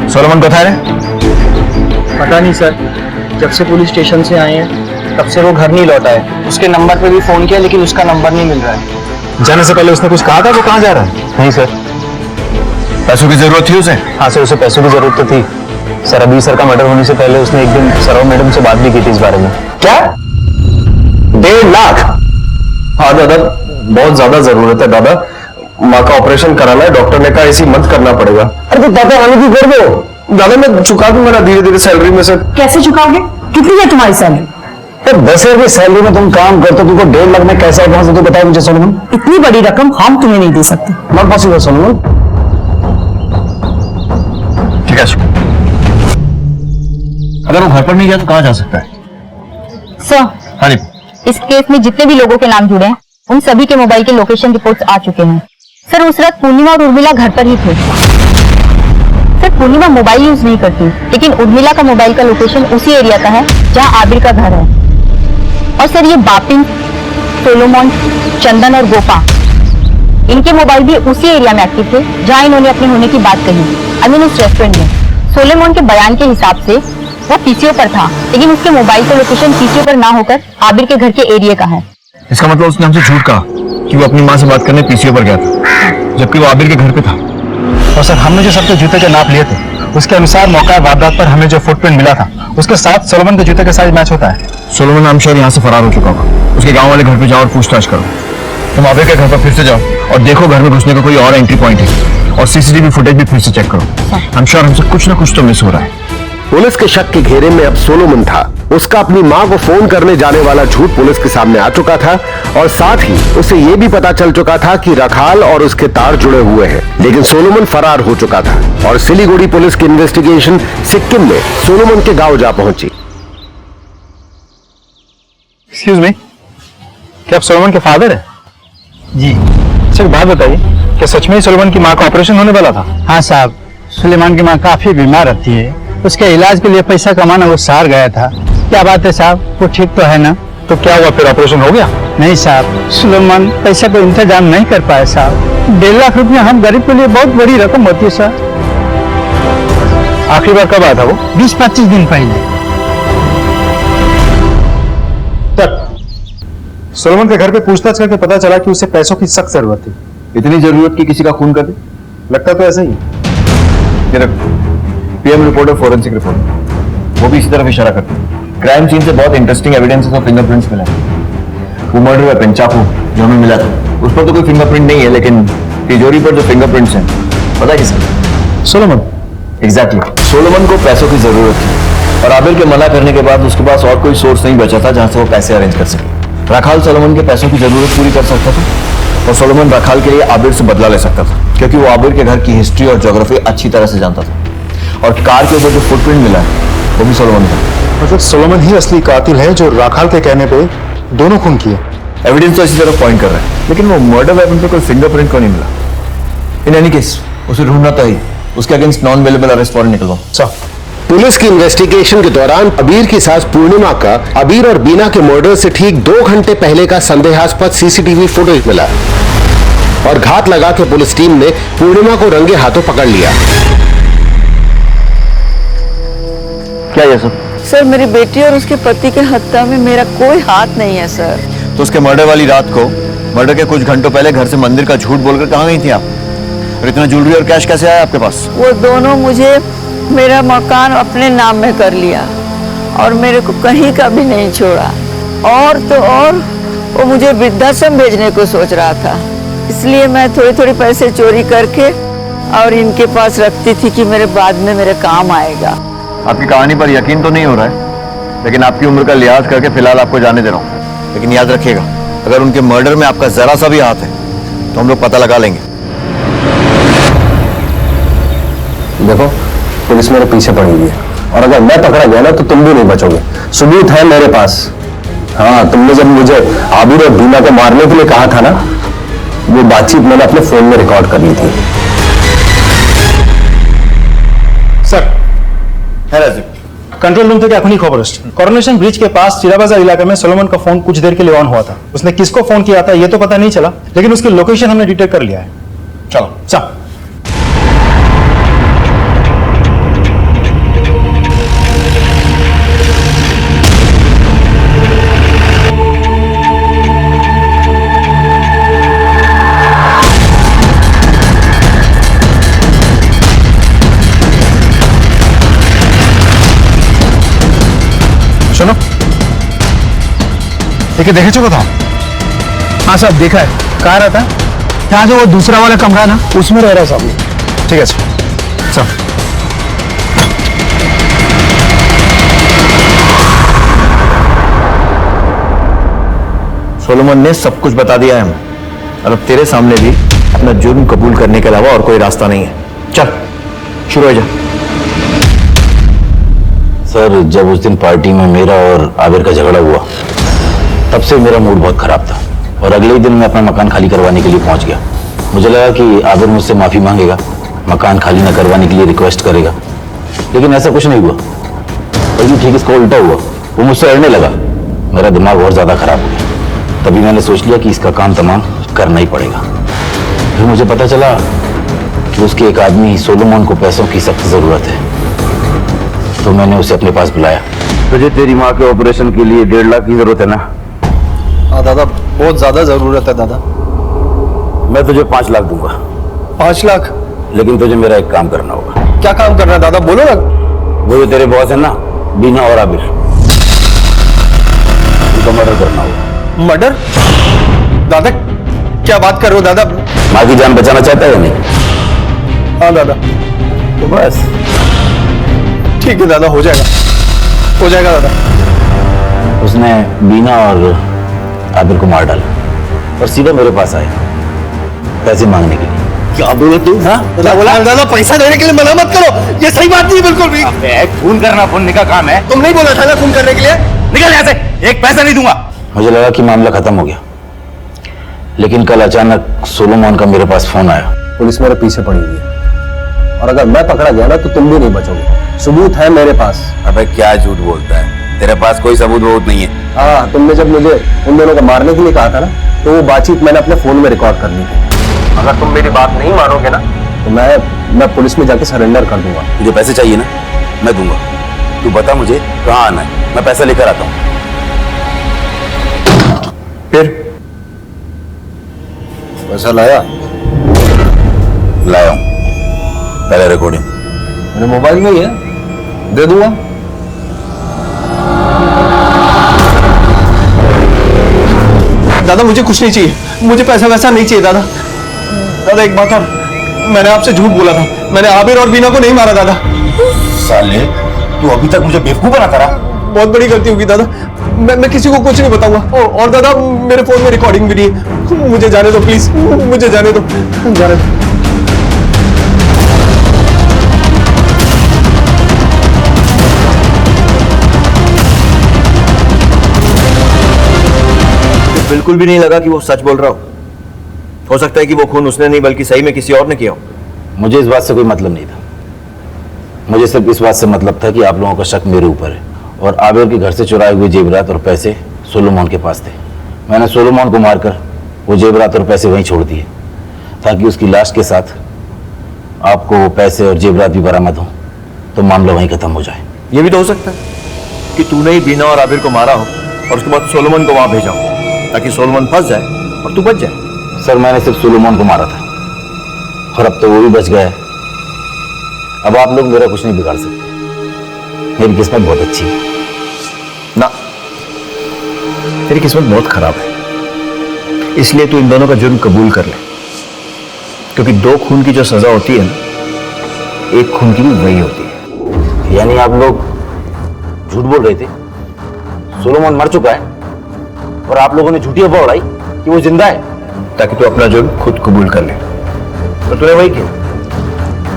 सोलोमन कथा है? पता नहीं सर, जब से पुलिस स्टेशन से आए हैं तब से वो घर नहीं लौटा है। उसके नंबर पे भी फोन किया लेकिन उसका नंबर नहीं मिल रहा है। जाने से पहले उसने कुछ कहा था वो कहाँ जा रहा है? नहीं सर। पैसों की जरूरत थी उसे? हाँ सर, उसे पैसों की जरूरत तो थी सर। अभी सर का मर्डर होने से पहले उसने एक दिन सरव मैडम से बात भी की थी इस बारे में। क्या 1.5 लाख? हाँ दादा, बहुत ज्यादा जरूरत है दादा। माँ का ऑपरेशन कराना है, डॉक्टर ने कहा ऐसी मत करना पड़ेगा। अरे तो पापा आने की कर दो दादा, मैं चुका दूंगा ना धीरे धीरे सैलरी में से। कैसे चुकाओगे? कितनी है तुम्हारी सैलरी? तो 10,000 की सैलरी में तुम काम करते हो, तुमको 1.5 लाख में कैसे पहुंच सकते हो बताओ मुझे सोलोमन। इतनी बड़ी रकम हम तुम्हें नहीं दे सकते। Not possible Solomon. ठीक है, अगर वो घर पर नहीं गया तो कहाँ जा सकता है? सर, हाँ जी। इस केस में जितने भी लोगों के नाम जुड़े हैं उन सभी के मोबाइल के लोकेशन रिपोर्ट्स आ चुके हैं। सर, उस रात पूर्णिमा और उर्मिला घर पर ही थे। सर, पूर्णिमा मोबाइल यूज नहीं करती, लेकिन उर्मिला का मोबाइल का लोकेशन उसी एरिया का है जहां आबिर का घर है। और सर, ये बापिन, सोलोमन, चंदन और गोपा, इनके मोबाइल भी उसी एरिया में एक्टिव थे जहां इन्होंने अपने होने की बात कही, आई मीन उस रेस्टोरेंट में। सोलोमन के बयान के हिसाब से वो पीसीओ पर था, लेकिन उसके मोबाइल का लोकेशन पीसीओ पर ना होकर आबिर के घर के एरिया का है। इसका मतलब उसने हमसे झूठ कहा कि वो अपनी माँ से बात करने पीसीओ पर गया था, जबकि वो आबिर के घर पे था। और सर, हमने जो सबके जूते के नाप लिए थे उसके अनुसार मौका वारदात पर हमें जो फुटप्रिंट मिला था उसके साथ सोलोमन के जूते का साइज मैच होता है। सोलोमन नाम श्योर यहाँ से फरार हो चुका होगा। उसके गांव वाले घर पे जाओ और पूछताछ करो। तुम आबिर के घर पर फिर से जाओ और देखो घर में घुसने का कोई और एंट्री पॉइंट है, और सीसीटीवी फुटेज भी फिर से चेक करो। हम श्योर हमसे कुछ ना कुछ तो मिस हो रहा है। पुलिस के शक के घेरे में अब सोलोमन था। उसका अपनी मां को फोन करने जाने वाला झूठ पुलिस के सामने आ चुका था, और साथ ही उसे यह भी पता चल चुका था कि रखाल और उसके तार जुड़े हुए हैं। लेकिन सोलोमन फरार हो चुका था और सिलीगुड़ी पुलिस की इन्वेस्टिगेशन सिक्किम में सोलोमन के गांव जा पहुंची। एक्सक्यूज मी, क्या आप सोलोमन के फादर है? जी। अच्छा, एक बात बताइए, क्या सच में ही सोलोमन की माँ का ऑपरेशन होने वाला था? हाँ साहब, सुलेमान की माँ काफी बीमार रहती है, उसके इलाज के लिए पैसा कमाना वो शहर गया था। क्या बात है साहब, वो ठीक तो है ना? तो क्या हुआ, फिर ऑपरेशन हो गया? नहीं साहब, सुलेमान पैसा को इंतजाम नहीं कर पाए साहब। 1.5 लाख रुपया हम गरीब के लिए बहुत बड़ी रकम होती है सर। आखिरी बार कब आया था वो? 20-25 दिन पहले। सर, सोलोमन के घर पे पूछताछ करके पता चला कि उसे पैसों की सख्त जरूरत थी। इतनी जरूरत की किसी का खून कर दे? लगता तो ऐसा ही। ये देखो, पीएम रिपोर्ट और फोरेंसिक रिपोर्ट, वो भी इसी तरफ इशारा करते हैं। क्राइम सीन से बहुत इंटरेस्टिंग एविडेंसेस और फिंगरप्रिंट्स मिले। वो मर्डर वेपन चाकू जो हमें मिला था उस पर तो कोई फिंगरप्रिंट नहीं है, लेकिन तिजोरी पर जो फिंगरप्रिंट्स हैं पता है किसके? सोलोमन। एग्जैक्टली। सोलोमन को पैसों की जरूरत थी और आबिर के मना करने के बाद उसके पास और कोई सोर्स नहीं बचा था जहां से वो पैसे अरेंज कर सके। रखाल सोलोमन के पैसों की जरूरत पूरी कर सकता था और सोलोमन रखाल के लिए आबिर से बदला ले सकता था, क्योंकि वो आबिर के घर की हिस्ट्री और ज्योग्राफी अच्छी तरह से जानता था। और कार के ऊपर जो फुटप्रिंट मिला है वो भी सोलोमन का। मतलब सोलोमन ही असली कातिल है जो राखाल के कहने पे दोनों खून किए। एविडेंस तो इसी तरफ पॉइंट कर रहा है, लेकिन वो मर्डर वेपन पे कोई फिंगरप्रिंट को नहीं मिला। इन एनी केस उसे ढूंढना तो ही, उसके against non available arrest warrant निकलवाओ। पुलिस की इन्वेस्टिगेशन के दौरान अबीर की सास पूर्णिमा का अबीर और बीना के मर्डर से ठीक 2 घंटे पहले का संदेहास्पद सीसीटीवी फुटेज मिला और घात लगा के पुलिस टीम ने पूर्णिमा को रंगे हाथों पकड़ लिया। क्या ये सब? सर, मेरी बेटी और उसके पति के हत्या में मेरा कोई हाथ नहीं है सर। तो उसके मर्डर वाली रात को, मर्डर के कुछ घंटों पहले घर से मंदिर का झूठ बोलकर कहाँ गई थी आप? और इतना ज्वेलरी और कैश कैसे आया आपके पास? वो दोनों मुझे मेरा मकान अपने नाम में कर लिया और मेरे को कहीं का भी नहीं छोड़ा। और तो और वो मुझे वृद्धाश्रम भेजने को सोच रहा था, इसलिए मैं थोड़ी थोड़ी पैसे चोरी करके और इनके पास रखती थी कि मेरे बाद में मेरे काम आएगा। आपकी कहानी पर यकीन तो नहीं हो रहा है, लेकिन आपकी उम्र का लिहाज करके फिलहाल आपको जाने दे रहा हूँ। लेकिन याद रखिएगा, अगर उनके मर्डर में आपका जरा सा भी हाथ है तो हम लोग पता लगा लेंगे। देखो, पुलिस मेरे पीछे पड़ी हुई है और अगर मैं पकड़ा गया ना तो तुम भी नहीं बचोगे। सबूत है मेरे पास। हाँ, तुमने जब मुझे आबिर और बीना को मारने के लिए कहा था ना, वो बातचीत मैंने अपने फोन में रिकॉर्ड कर ली थी। सर, कंट्रोल रूम থেকে এখনই খবর আসছে। कोरोनेशन ब्रिज के पास चिरा बाजार इलाके में सोलोमन का फोन कुछ देर के लिए ऑन हुआ था। उसने किसको फोन किया था ये तो पता नहीं चला, लेकिन उसकी लोकेशन हमने डिटेक्ट कर लिया है। चलो चल। लेकिन देखे चुका था? हाँ साहब देखा है। कहाँ रहता है? यहाँ जो वो दूसरा वाला कमरा ना उसमें रह रहा है साहब। ठीक है सर। सोलोमन ने सब कुछ बता दिया है हमें, और अब तेरे सामने भी अपना जुर्म कबूल करने के अलावा और कोई रास्ता नहीं है। चल शुरू हो जा। सर जब उस दिन पार्टी में मेरा और आबिर का झगड़ा हुआ तब से मेरा मूड बहुत खराब था, और अगले ही दिन मैं अपना मकान खाली करवाने के लिए पहुंच गया। मुझे लगा कि आबिर मुझसे माफी मांगेगा, मकान खाली न करवाने के लिए रिक्वेस्ट करेगा, लेकिन ऐसा कुछ नहीं हुआ। बल्कि ठीक इसका उल्टा हुआ, वो मुझसे अड़ने लगा। मेरा दिमाग और ज्यादा खराब हो गया। तभी मैंने सोच लिया कि इसका काम तमाम करना ही पड़ेगा। फिर मुझे पता चला कि उसके एक आदमी सोलोमन को पैसों की सख्त जरूरत है, तो मैंने उसे अपने पास बुलाया। तुझे तेरी माँ के ऑपरेशन के लिए 1.5 लाख की जरूरत है ना? हाँ दादा, बहुत ज्यादा जरूरत है दादा। मैं तुझे 5 लाख दूंगा। 5 लाख? लेकिन तुझे मेरा एक काम करना होगा। क्या काम करना है दादा, बोलो ना। वो जो तेरे बॉस है ना, बीना और आबिर, उनका मर्डर करना होगा। मर्डर? दादा क्या बात कर रहे हो दादा? माँ की जान बचाना चाहता है या नहीं? हाँ दादा। तो बस ठीक है दादा, हो जाएगा दादा। उसने बीना और आबिर को मार डाला और सीधा मेरे पास आया पैसे मांगने के लिए। क्या बोला तू? हाँ बोला दादा, पैसा देने के लिए मना मत करो, ये सही बात नहीं बिल्कुल भी। खून करना पुण्य का काम है। तुम नहीं बोला था ना खून करने के लिए? निकल यहाँ से, एक पैसा नहीं दूंगा। मुझे लगा कि मामला खत्म हो गया, लेकिन कल अचानक सोलोमन का मेरे पास फोन आया। पुलिस मेरे पीछे पड़ी हुई है, और अगर मैं पकड़ा गया ना तो तुम भी नहीं बचोगे। सबूत है मेरे पास। अबे क्या झूठ बोलता है, तेरे पास कोई सबूत वबूत नहीं है। हाँ, तुमने जब मुझे उन दोनों को मारने के लिए कहा था ना, तो वो बातचीत मैंने अपने फोन में रिकॉर्ड कर ली थी। अगर तुम मेरी बात नहीं मानोगे ना तो मैं पुलिस में जाके सरेंडर कर दूंगा। तुझे पैसे चाहिए ना, मैं दूंगा। तू बता मुझे कहाँ आना है, मैं पैसा लेकर आता हूँ। फिर पैसा लाया हूँ, पहले रिकॉर्डिंग मेरे मोबाइल में ही है, दे दूंगा। दादा मुझे कुछ नहीं चाहिए, मुझे पैसा वैसा नहीं चाहिए दादा। दादा एक बात और, मैंने आपसे झूठ बोला था, मैंने आबिर और बीना को नहीं मारा दादा। साले तू अभी तक मुझे बेवकूफ बनाता रहा। बहुत बड़ी गलती होगी दादा, मैं किसी को कुछ नहीं बताऊंगा। और दादा मेरे फोन में रिकॉर्डिंग भी नहीं है, मुझे जाने दो प्लीज, मुझे जाने दो। बिल्कुल भी नहीं लगा कि वो सच बोल रहा हो सकता है कि वो खून उसने नहीं बल्कि सही में किसी और ने किया हो। मुझे इस बात से कोई मतलब नहीं था, मुझे सिर्फ इस बात से मतलब था कि आप लोगों का शक मेरे ऊपर है, और आबिर के घर से चुराए हुए जेवरात और पैसे सोलोमन के पास थे। मैंने सोलोमन को मारकर वो जेवरात और पैसे वहीं छोड़ दिए, ताकि उसकी लाश के साथ आपको वो पैसे और जेवरात भी बरामद हो, तो मामला वहीं खत्म हो जाए। ये भी तो हो सकता है कि तूने ही बीना और आबिर को मारा हो और उसके बाद सोलोमन को वहां भेजा हो, ताकि सोलोमन फंस जाए और तू बच जाए। सर मैंने सिर्फ सोलोमन को मारा था, और अब तो वो भी बच गया है। अब आप लोग मेरा कुछ नहीं बिगाड़ सकते, मेरी किस्मत बहुत अच्छी है। ना, तेरी किस्मत बहुत खराब है, इसलिए तू इन दोनों का जुर्म कबूल कर ले, क्योंकि 2 खून की जो सजा होती है ना, 1 खून की भी वही होती है। यानी आप लोग झूठ बोल रहे थे, सोलोमन मर चुका है, और आप लोगों ने झूठी अफवाह उड़ाई कि वो जिंदा है, ताकि तू अपना जुर्म खुद कबूल कर ले। तो तूने वही किया।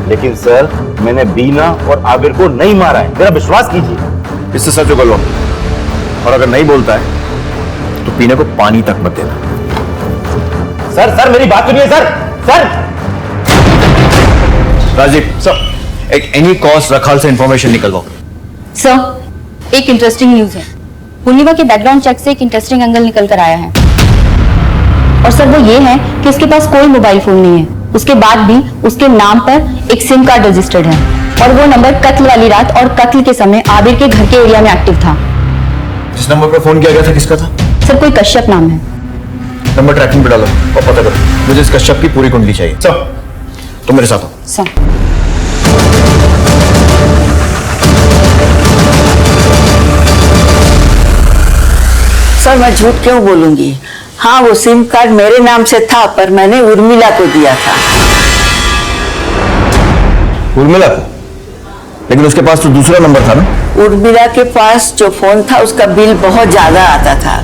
लेकिन सर मैंने बीना और आबिर को नहीं मारा है, मेरा विश्वास कीजिए। इससे सच उगलवा, और अगर नहीं बोलता है तो पीने को पानी तक मत देना। सर मेरी बात सुनिए सर। राजीव सर, एक एनी कॉस्ट रखाल से इंफॉर्मेशन निकलवाओ। सर एक इंटरेस्टिंग न्यूज है। पूर्णिमा के बैकग्राउंड चेक से एक इंटरेस्टिंग एंगल निकल कर आया है, और सर वो ये है कि उसके पास कोई मोबाइल फोन नहीं है, उसके बाद भी उसके नाम पर एक सिम कार्ड रजिस्टर्ड है, और वो नंबर कत्ल वाली रात और कत्ल के समय आबिर के घर के एरिया में एक्टिव था। जिस नंबर पर फोन किया गया था किसका था? सर कोई कश्यप नाम है। नंबर ट्रैकिंग पे डालो और पता करो। मुझे इस कश्यप की पूरी कुंडली चाहिए। सर तुम मेरे साथ हो। सर सर मैं झूठ क्यों बोलूंगी। हाँ वो सिम कार्ड मेरे नाम से था पर मैंने उर्मिला को दिया था। उर्मिला को? लेकिन उसके पास तो दूसरा नंबर था ना। उर्मिला के पास जो फोन था उसका बिल बहुत ज्यादा आता था,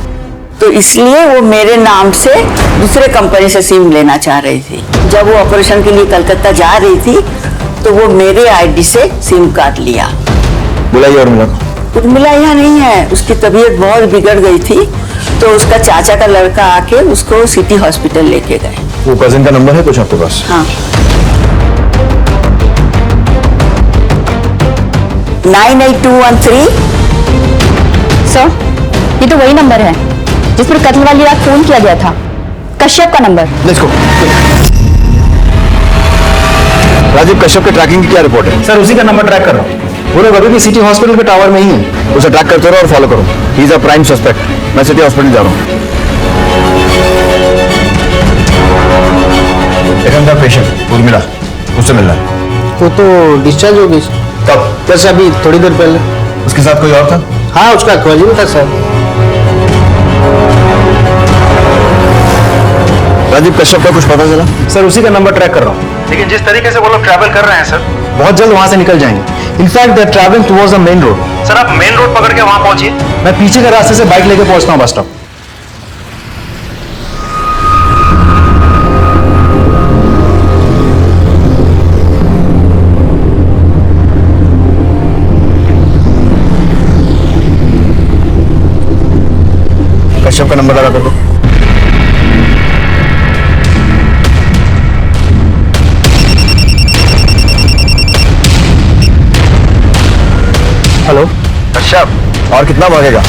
तो इसलिए वो मेरे नाम से दूसरे कंपनी से सिम लेना चाह रही थी। जब वो ऑपरेशन के लिए कलकत्ता जा रही थी तो वो मेरे आईडी से सिम कार्ड लिया। बुलाइए उर्मिला को। उर्मिला यहाँ नहीं है, उसकी तबीयत बहुत बिगड़ गई थी तो उसका चाचा का लड़का आके उसको सिटी हॉस्पिटल लेके गए। वो कजिन का नंबर है कुछ आपके पास? हाँ 98213। सर ये तो वही नंबर है जिस पर कत्ल वाली रात फोन किया गया था, कश्यप का नंबर। Let's go. राजीव कश्यप के ट्रैकिंग की क्या रिपोर्ट है? सर उसी का नंबर ट्रैक कर रहा हूँ, वो लोग अभी भी सिटी हॉस्पिटल के टावर में ही है। उसे ट्रैक करते रहो और फॉलो करो। He is a prime suspect. मैं सिटी हॉस्पिटल जा रहा हूँ। पेशेंट उर्मिला, उससे मिलना है। वो तो डिस्चार्ज हो गई। कब? जैसे अभी थोड़ी देर पहले। उसके साथ कोई और था? हाँ उसका कजिन था सर। राजीव कश्यप का कुछ पता चला? सर उसी का नंबर ट्रैक कर रहा हूँ, लेकिन जिस तरीके से वो लोग ट्रैवल कर रहे हैं सर, बहुत जल्द वहां से निकल जाएंगे। In fact they are travelling towards the main road. Sir आप मेन रोड पकड़ के वहां पहुंचिए, मैं पीछे के रास्ते से बाइक लेके पहुंचता हूँ बस स्टॉप। कश्यप का नंबर लगा कर दो। हेलो कश्यप, और कितना भागेगा?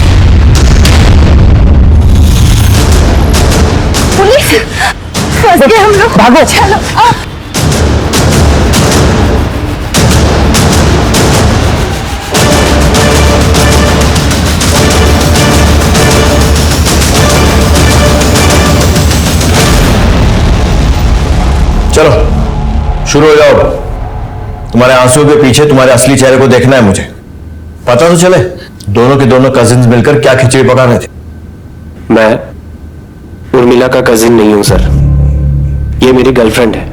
पुलिस फंस गए हम लोग। भागो। चलो चलो शुरू हो जाओ। तुम्हारे आंसुओं के पीछे तुम्हारे असली चेहरे को देखना है मुझे। पता तो चले दोनों के दोनों कजिन्स मिलकर क्या खिचड़ी पका रहे थे। मैं उर्मिला का कजिन नहीं हूं सर, ये मेरी गर्लफ्रेंड है।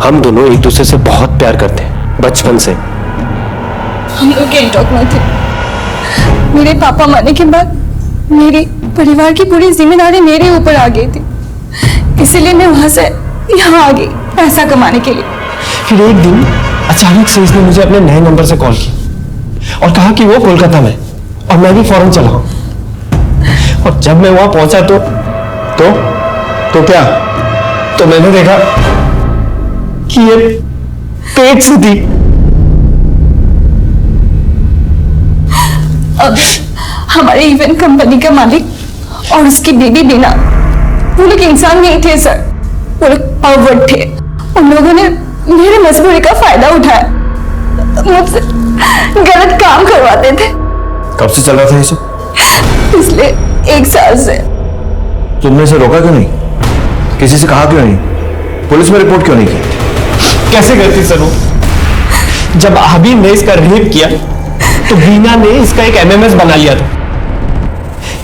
हम दोनों एक दूसरे से बहुत प्यार करते हैं बचपन से। हम लोग गैंगटॉक में थे। मेरे पापा मरने के बाद मेरी परिवार की पूरी जिम्मेदारी मेरे ऊपर आ गई थी, इसीलिए मैं वहां से यहाँ आ गई पैसा कमाने के लिए। फिर एक दिन अचानक से इसने मुझे अपने नए नंबर से कॉल की और कहा कि वो कोलकाता में, और मैं भी फौरन चला हूं। और जब मैं वहां पहुंचा तो क्या? तो मैंने देखा कि ये पेट से थी। अब हमारे इवेंट कंपनी का मालिक और उसकी बेबी बिना, वो लोग इंसान नहीं थे सर, वो लोग अवध थे। उन लोगों ने मेरे मजबूरी का फायदा उठाया, मुझसे गलत काम करवाते थे। कब से चल रहा था ये सब? पिछले 1 साल से। तुमने इसे रोका क्यों नहीं? किसी से कहा क्यों नहीं? पुलिस में रिपोर्ट क्यों नहीं की? कैसे करती सर वो? जब आबिर ने इसका रेप किया तो बीना ने इसका एक एमएमएस बना लिया था,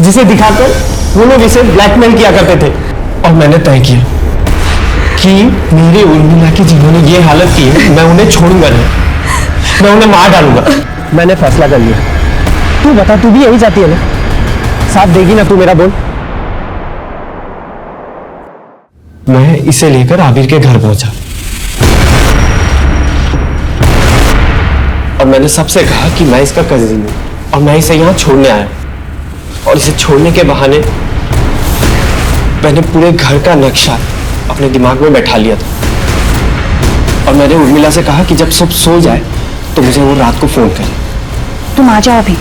जिसे दिखाकर वो लोग इसे ब्लैकमेल किया करते थे। और मैंने तय किया कि मेरे उर्मिला की जिन्होंने ये हालत की है, मैं उन्हें छोड़ूंगा नहीं, मैं उन्हें मार डालूंगा। मैंने फैसला कर लिया। तू बता, तू भी यही चाहती है ना? साथ देगी ना तू मेरा? बोल। मैं इसे लेकर आबिर के घर पहुंचा और मैंने सबसे कहा कि मैं इसका कजिन हूं और मैं इसे यहां छोड़ने आया। और इसे छोड़ने के बहाने मैंने पूरे घर का नक्शा अपने दिमाग में बैठा लिया था। और मैंने उर्मिला से कहा कि जब सब सो जाए तो मुझे वो रात को फोन करे। तुम आ जाओ अभी,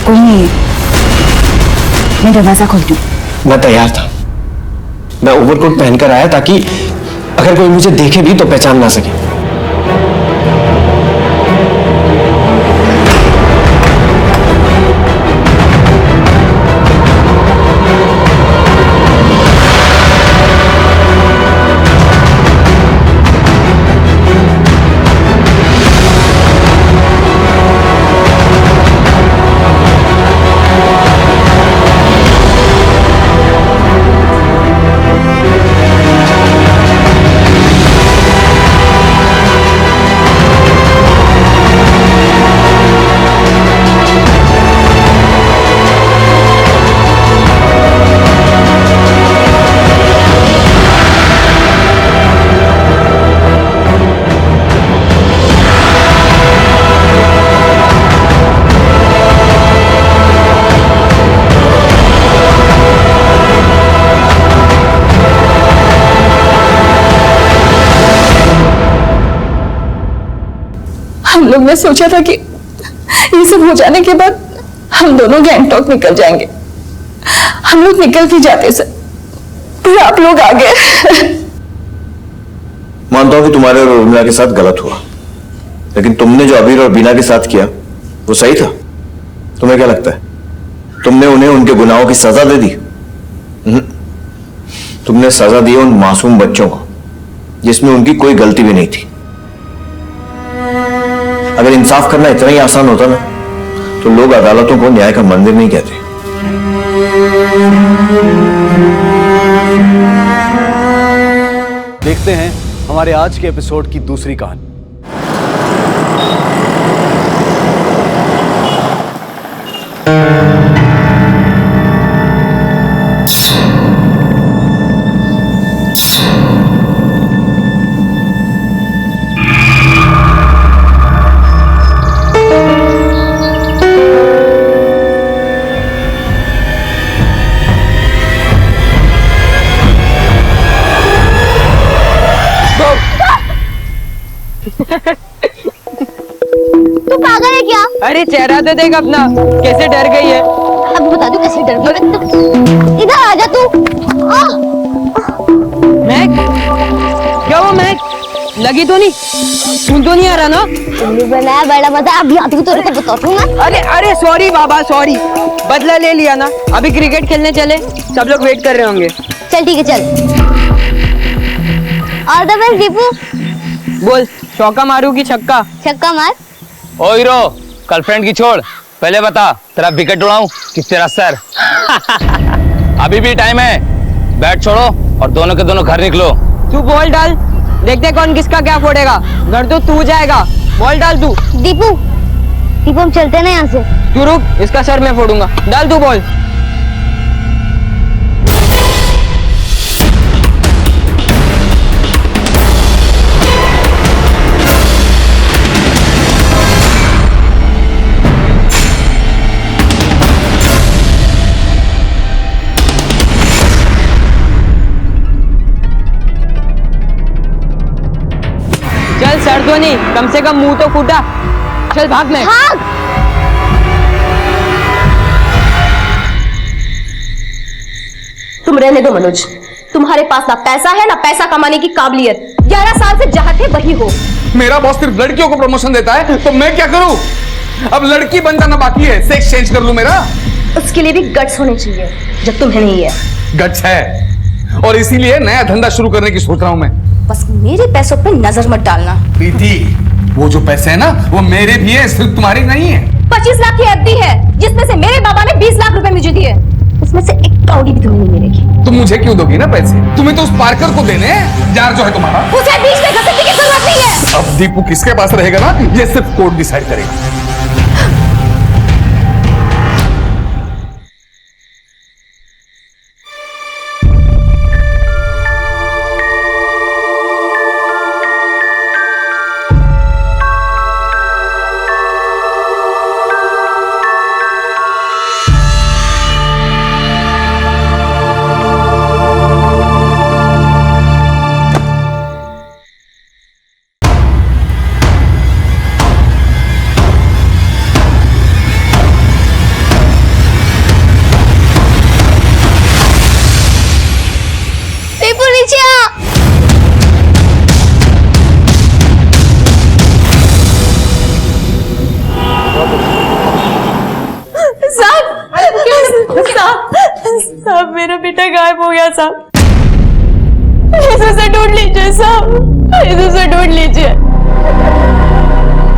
कोई नहीं है, मैं दरवाजा खोलती हूँ। मैं तैयार था। मैं ओवरकोट पहनकर आया ताकि अगर कोई मुझे देखे भी तो पहचान ना सके। हम लोग ने सोचा था कि ये सब हो जाने के बाद हम दोनों गैंगटॉक निकल जाएंगे। हम लोग निकल भी जाते सर, पर आप लोग आ गए। मानता हूं कि तुम्हारे और उर्मिला के साथ गलत हुआ, लेकिन तुमने जो अबीर और बीना के साथ किया वो सही था। तुम्हें क्या लगता है तुमने उन्हें उनके गुनाहों की सजा दे दी? तुमने सजा दी उन मासूम बच्चों को जिसमें उनकी कोई गलती भी नहीं थी। अगर इंसाफ करना इतना ही आसान होता ना तो लोग अदालतों को न्याय का मंदिर नहीं कहते। देखते हैं हमारे आज के एपिसोड की दूसरी कहानी। तू पागल है क्या? अरे चेहरा तो देख अपना, कैसे डर गई है। अब बता दू कैसे डर गई। इधर आ जा तू। महक, क्या वो महक? लगी तो नहीं? सुन तो नहीं आ रहा ना? तुमने बनाया बड़ा मजा, अभी आती हूँ तेरे को बताती हूँ ना। अरे अरे सॉरी बाबा सॉरी, बदला ले लिया ना। अभी क्रिकेट खेलने चले, सब लोग वेट कर रहे होंगे। चल ठीक है चल। All the best Deepu. बोल चौका मारू की छक्का? छक्का मार। ओ हीरो, गर्लफ्रेंड की छोड़, पहले बता तेरा विकेट उड़ाऊं कि तेरा सर? अभी भी टाइम है, बैट छोड़ो और दोनों के दोनों घर निकलो। तू बॉल डाल, देखते कौन किसका क्या फोड़ेगा। घर तो तू जाएगा, बॉल डाल तू। दीपू, दीपू हम चलते ना यहाँ से। तू रुक, इसका सर मैं फोड़ूंगा। डाल तू बॉल। चल सर तो नहीं, कम से कम मुंह तो फूटा। चल भाग में। भाग। तुम रहने दो मनोज, तुम्हारे पास ना पैसा है ना पैसा कमाने की काबिलियत। 11 साल से जहाँ थे वही हो। मेरा बॉस सिर्फ लड़कियों को प्रमोशन देता है तो मैं क्या करूं? अब लड़की बन जाना बाकी है, सेक्स चेंज कर लूं मेरा। उसके लिए भी गट्स होने चाहिए, जब तुम्हें नहीं है। गट्स है और इसीलिए नया धंधा शुरू करने की सोच रहा हूं मैं। बस मेरे पैसों पे नजर मत डालना। प्रीति, वो जो पैसे है ना वो मेरे भी है, सिर्फ तुम्हारी नहीं है। 25 लाख की एफडी है जिसमें से मेरे बाबा ने 20 लाख रुपए मुझे दिए। उसमें से एक कौड़ी भी तुम्हें नहीं मिलेगी। तुम मुझे क्यों दोगी ना पैसे? तुम्हें तो उस पार्कर को देने जार जो है तुम्हारा। उसे बीच में घसीटने की जरूरत नहीं है। अब दीपू किसके पास रहेगा ना ये सिर्फ कोर्ट डिसाइड करेगा। साहब मेरा बेटा गायब हो गया साहब, इसे ढूंढ लीजिए साहब, इसे ढूंढ लीजिए।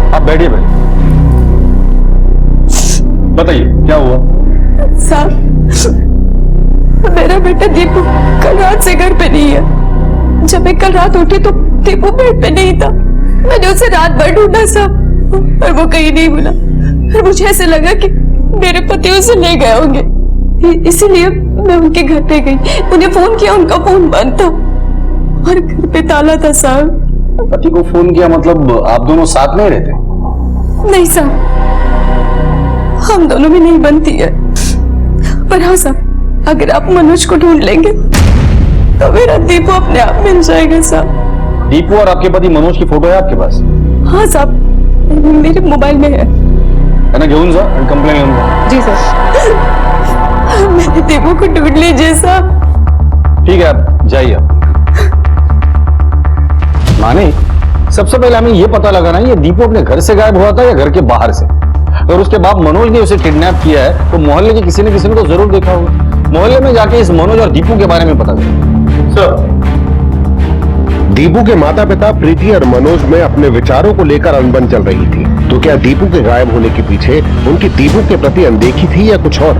आप बैठिए भाई, बताइए क्या हुआ? साहब मेरा बेटा दीपू कल रात से घर पे नहीं है। जब मैं कल रात उठी तो दीपू बेड पे नहीं था। मैंने उसे रात भर ढूंढा साहब और वो कहीं नहीं मिला। और मुझे ऐसे लगा कि मेरे पति उसे ले गए होंगे, इसीलिए मैं उनके घर पे गई। उन्हें फोन किया, उनका फोन बंद था और घर पे ताला था साहब। पति को फोन किया मतलब आप दोनों साथ में रहते? नहीं साहब, हम दोनों में नहीं बनती है। पर हाँ साहब, अगर आप मनोज को ढूंढ लेंगे तो मेरा दीपू अपने आप मिल जाएगा साहब। दीपू और आपके पति मनोज की फोटो है आपके पास? हाँ साहब, मेरे मोबाइल में है। त्यांना घेऊन जा आणि कंप्लेंट घेऊन जा. जी सर. मैंने दीपू को ढूंढ लीजिए साहब. ठीक है, आप जाइए. माने, सबसे पहले हमें यह पता लगाना है ये दीपू अपने घर से गायब हुआ था या घर के बाहर से. अगर उसके बाप मनोज ने उसे किडनैप किया है तो मोहल्ले के किसी न किसी ने तो जरूर देखा होगा. मोहल्ले में जाके इस मनोज और दीपू के बारे में पता करें. सर, दीपू के माता पिता प्रीति और मनोज में अपने विचारों को लेकर अनबन चल रही थी. तो क्या दीपू के गायब होने के पीछे उनकी दीपू के प्रति अनदेखी थी या कुछ और?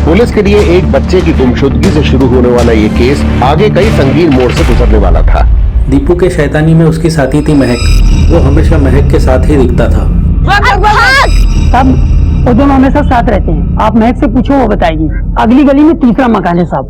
पुलिस के लिए एक बच्चे की गुमशुदगी से शुरू होने वाला ये केस आगे कई संगीन मोड़ से गुजरने वाला था. दीपू के शैतानी में उसकी साथी थी महक. वो हमेशा महक के साथ ही दिखता था. साहब, वो दोनों हमेशा साथ रहते हैं. आप महक से पूछो, वो बताएगी. अगली गली में तीसरा मकान है साहब.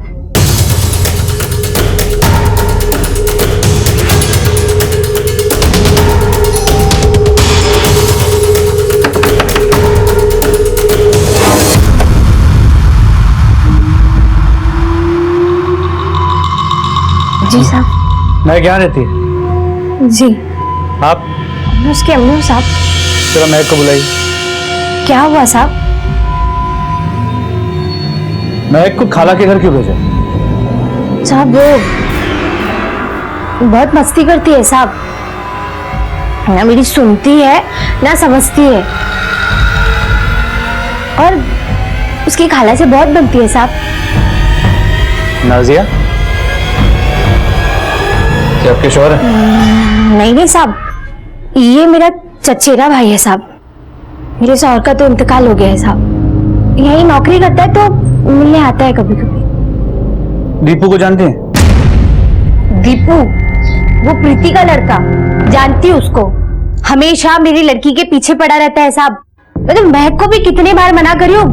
जी साहब. मैं क्या रहती है? जी. आप? उसके अम्मी साहब. चलो महक को बुलाइए. क्या हुआ साहब? महक को खाला के घर क्यों भेजा? साहब वो बहुत मस्ती करती है साहब. ना मेरी सुनती है ना समझती है, और उसकी खाला से बहुत बनती है साहब. नाजिया, क्या आपके शौहर है? नहीं नहीं साहब, ये मेरा चचेरा भाई है साहब. मेरे शौहर का तो इंतकाल हो गया है साहब. यही नौकरी करता है तो मिलने आता है कभी कभी. दीपू को जानते हैं? दीपू? वो प्रीति का लड़का. जानती हूँ उसको. हमेशा मेरी लड़की के पीछे पड़ा रहता है साहब. मतलब महक को भी कितने बार मना करी हूँ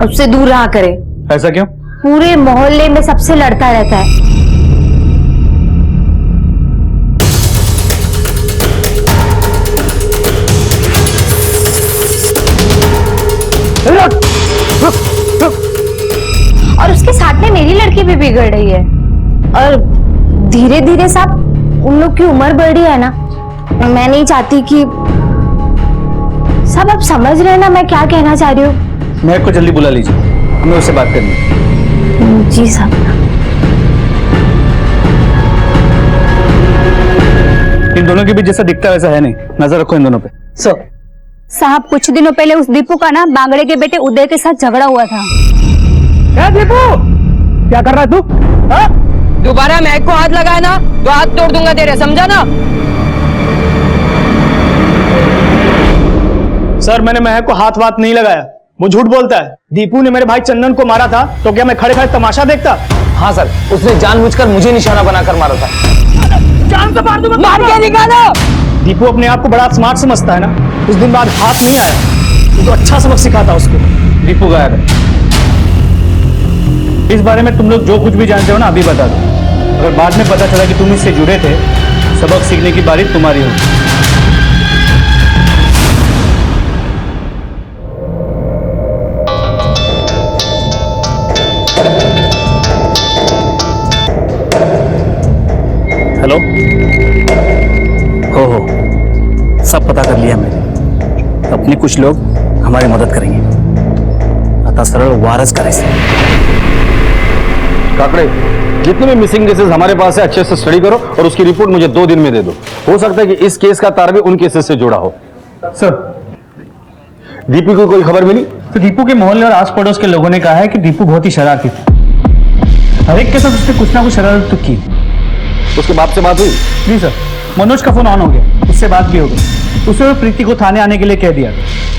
उससे दूर रहा करे. ऐसा क्यों? पूरे मोहल्ले में सबसे लड़ता रहता है. और उसके साथ में मेरी लड़की भी बिगड़ रही है. और धीरे धीरे साहब उन लोग की उम्र बढ़ रही है ना. मैं नहीं चाहती कि सब आप समझ रहे हैं ना मैं क्या कहना चाह रही हूँ. महक को जल्दी बुला लीजिए, हमें उससे बात करनी है. जी साहब. इन दोनों के बीच जैसा दिखता है वैसा है नहीं. नजर रखो इन दोनों पे. सर. साहब, कुछ दिनों पहले उस दीपू का ना बांगड़े के बेटे उदय के साथ झगड़ा हुआ था. क्या दीपू, क्या कर रहा है तू? दोबारा महक को हाथ लगाया ना तो हाथ तोड़ दूंगा तेरे, समझा ना? सर, मैंने महक को हाथ वाथ नहीं लगाया. वो झूठ बोलता है. दीपू ने मेरे भाई चंदन को मारा था तो क्या मैं खड़े खड़े तमाशा देखता? हाँ सर, उसने जानबूझकर मुझे निशाना बनाकर मारा था. जान से मार दूंगा. मार के निकालो. दीपू अपने आप को बड़ा स्मार्ट समझता है ना. कुछ दिन बाद हाथ नहीं आया तो अच्छा सबक सिखाता उसको. दीपू गायब है. इस बारे में तुम लोग जो कुछ भी जानते हो ना अभी बता दो. अगर बाद में पता चला कि तुम इससे जुड़े थे, सबक सीखने की बारी तुम्हारी होगी. हेलो. हो सब पता कर लिया मैंने. अपने कुछ लोग हमारी मदद करेंगे. अतः सरल वारस करे. काकड़े, जितने भी मिसिंग केसेस हमारे पास है अच्छे से स्टडी करो और उसकी रिपोर्ट मुझे 2 दिन में दे दो. हो सकता है कि इस केस का तार भी उन केसेस से जुड़ा हो. सर, दीपू को कोई खबर मिली? तो दीपू के मोहल्ले और आस पड़ोस के लोगों ने कहा है कि दीपू बहुत ही शरारती था. हर एक के साथ उसने कुछ ना कुछ शरारत तो की. उसके बाप से बात हुई? नहीं सर, मनोज का फोन ऑन हो गया, उससे बात भी हो गई. उसने प्रीति को थाने आने के लिए कह दिया.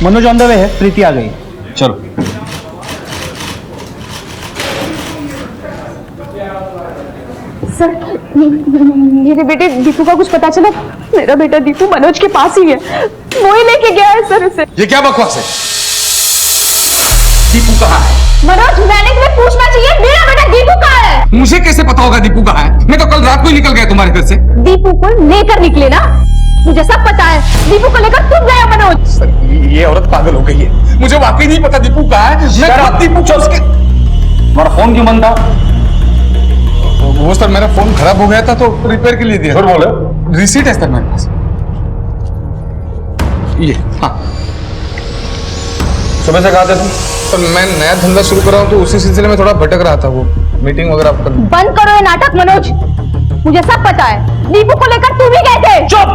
मनोज ऑन द वे है, प्रीति आ गई. चलो. सर, मेरे बेटे दीपू का कुछ पता चला? मेरा बेटा दीपू मनोज के पास ही है. वो ही लेके गया है सर उसे. ये क्या बकवास है? दीपू कहाँ है? मनोज, मैंने तुम्हें पूछना चाहिए मेरा बेटा दीपू कहाँ है? मुझे कैसे पता होगा दीपू कहाँ है? मैं तो कल रात को ही निकल गया तुम्हारे घर से. दीपू को लेकर निकले ना. मुझे सब पता है. दीपू को लेकर तुम गए मनोज. सर, ये औरत पागल हो गई है. मुझे वाकई नहीं पता दीपू कहाँ है. मैं खुद दीपू उसके. हमारा फोन क्यों बंद था? वो सर, मेरा फोन खराब हो गया था तो रिपेयर के लिए दिया. बोलो. रिसीट है सर मेरे पास. ये हाँ। सुबह से कहा था तुम? सर मैं नया धंधा शुरू कर रहा हूँ तो उसी सिलसिले में थोड़ा भटक रहा था, वो मीटिंग वगैरह कर। बंद करो ये नाटक मनोज, मुझे सब पता है। दीपू को लेकर तुम ही गए थे। चुप!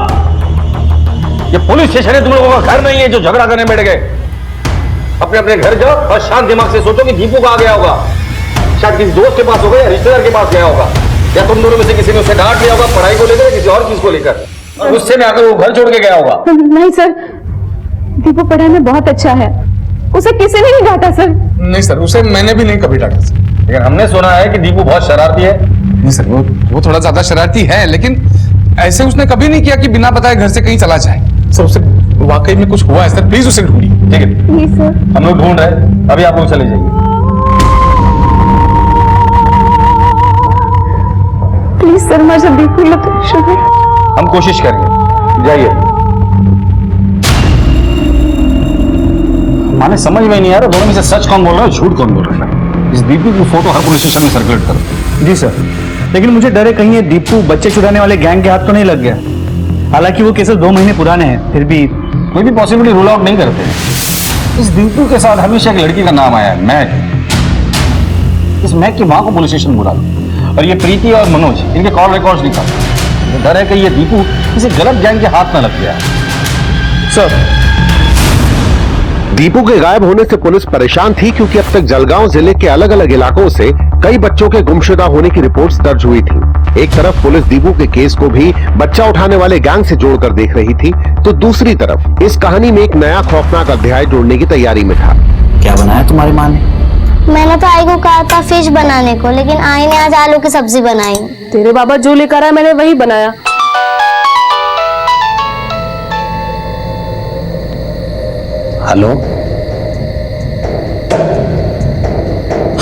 ये पुलिस स्टेशन है, तुम लोगों का घर नहीं है जो झगड़ा करने बैठ गए। अपने अपने घर जाओ और शांत दिमाग से सोचो कि दीपू कहाँ गया होगा। शायद किसी दोस्त के पास होगा या रिश्तेदार के पास गया होगा, या तुम दोनों में से किसी ने उसे डांट लिया होगा पढ़ाई को लेकर, किसी और चीज को लेकर, और गुस्से में आकर वो घर छोड़ के गया होगा। नहीं सर, दीपू पढ़ाई में बहुत अच्छा है, उसे किसी ने नहीं डांटा सर। नहीं सर, उसे मैंने भी नहीं कभी डांटा सर। लेकिन हमने सुना है कि दीपू बहुत शरारती है। नहीं सर, वो थोड़ा ज्यादा शरारती है, लेकिन ऐसे उसने कभी नहीं किया कि बिना बताए घर से कहीं चला जाए। सर उसे वाकई में कुछ हुआ है सर, प्लीज उसे ढूंढिए। ठीक है, नहीं सर, हम लोग ढूंढ रहे हैं, अभी आप लोग चले जाइए। प्लीज सर, मुझे दीपू लोकेशन है। हम कोशिश करेंगे, जाइए। माने समझ में नहीं आ रहा दोनों में से सच कौन बोल रहा है, झूठ कौन बोल रहा है। इस दीपू की फोटो हर पुलिस स्टेशन में सर्कुलेट करो। जी सर, लेकिन मुझे डर है कहीं ये दीपू बच्चे चुराने वाले गैंग के हाथ तो नहीं लग गया। हालांकि वो केसेस 2 महीने पुराने हैं, फिर भी कोई भी पॉसिबिलिटी रूल आउट नहीं करते हैं। इस दीपू के साथ हमेशा एक लड़की का नाम आया है, मैक। इस मैक की मां को पुलिस स्टेशन बुला लो, और ये प्रीति और मनोज इनके कॉल रिकॉर्ड्स निकालो। डर है कि ये दीपू किसी गलत गैंग के हाथ में लग गया। सर, दीपू के गायब होने से पुलिस परेशान थी, क्योंकि अब तक जलगांव जिले के अलग अलग इलाकों से कई बच्चों के गुमशुदा होने की रिपोर्ट्स दर्ज हुई थी। एक तरफ पुलिस दीपू के केस को भी बच्चा उठाने वाले गैंग से जोड़कर देख रही थी, तो दूसरी तरफ इस कहानी में एक नया खौफनाक अध्याय जोड़ने की तैयारी में था। क्या बनाया तुम्हारी माँ ने? मैंने तो आई को कहा था फिश बनाने को, लेकिन आई ने आज आलू की सब्जी बनाई। तेरे बाबा जो लेकर आया मैंने वही बनाया। हेलो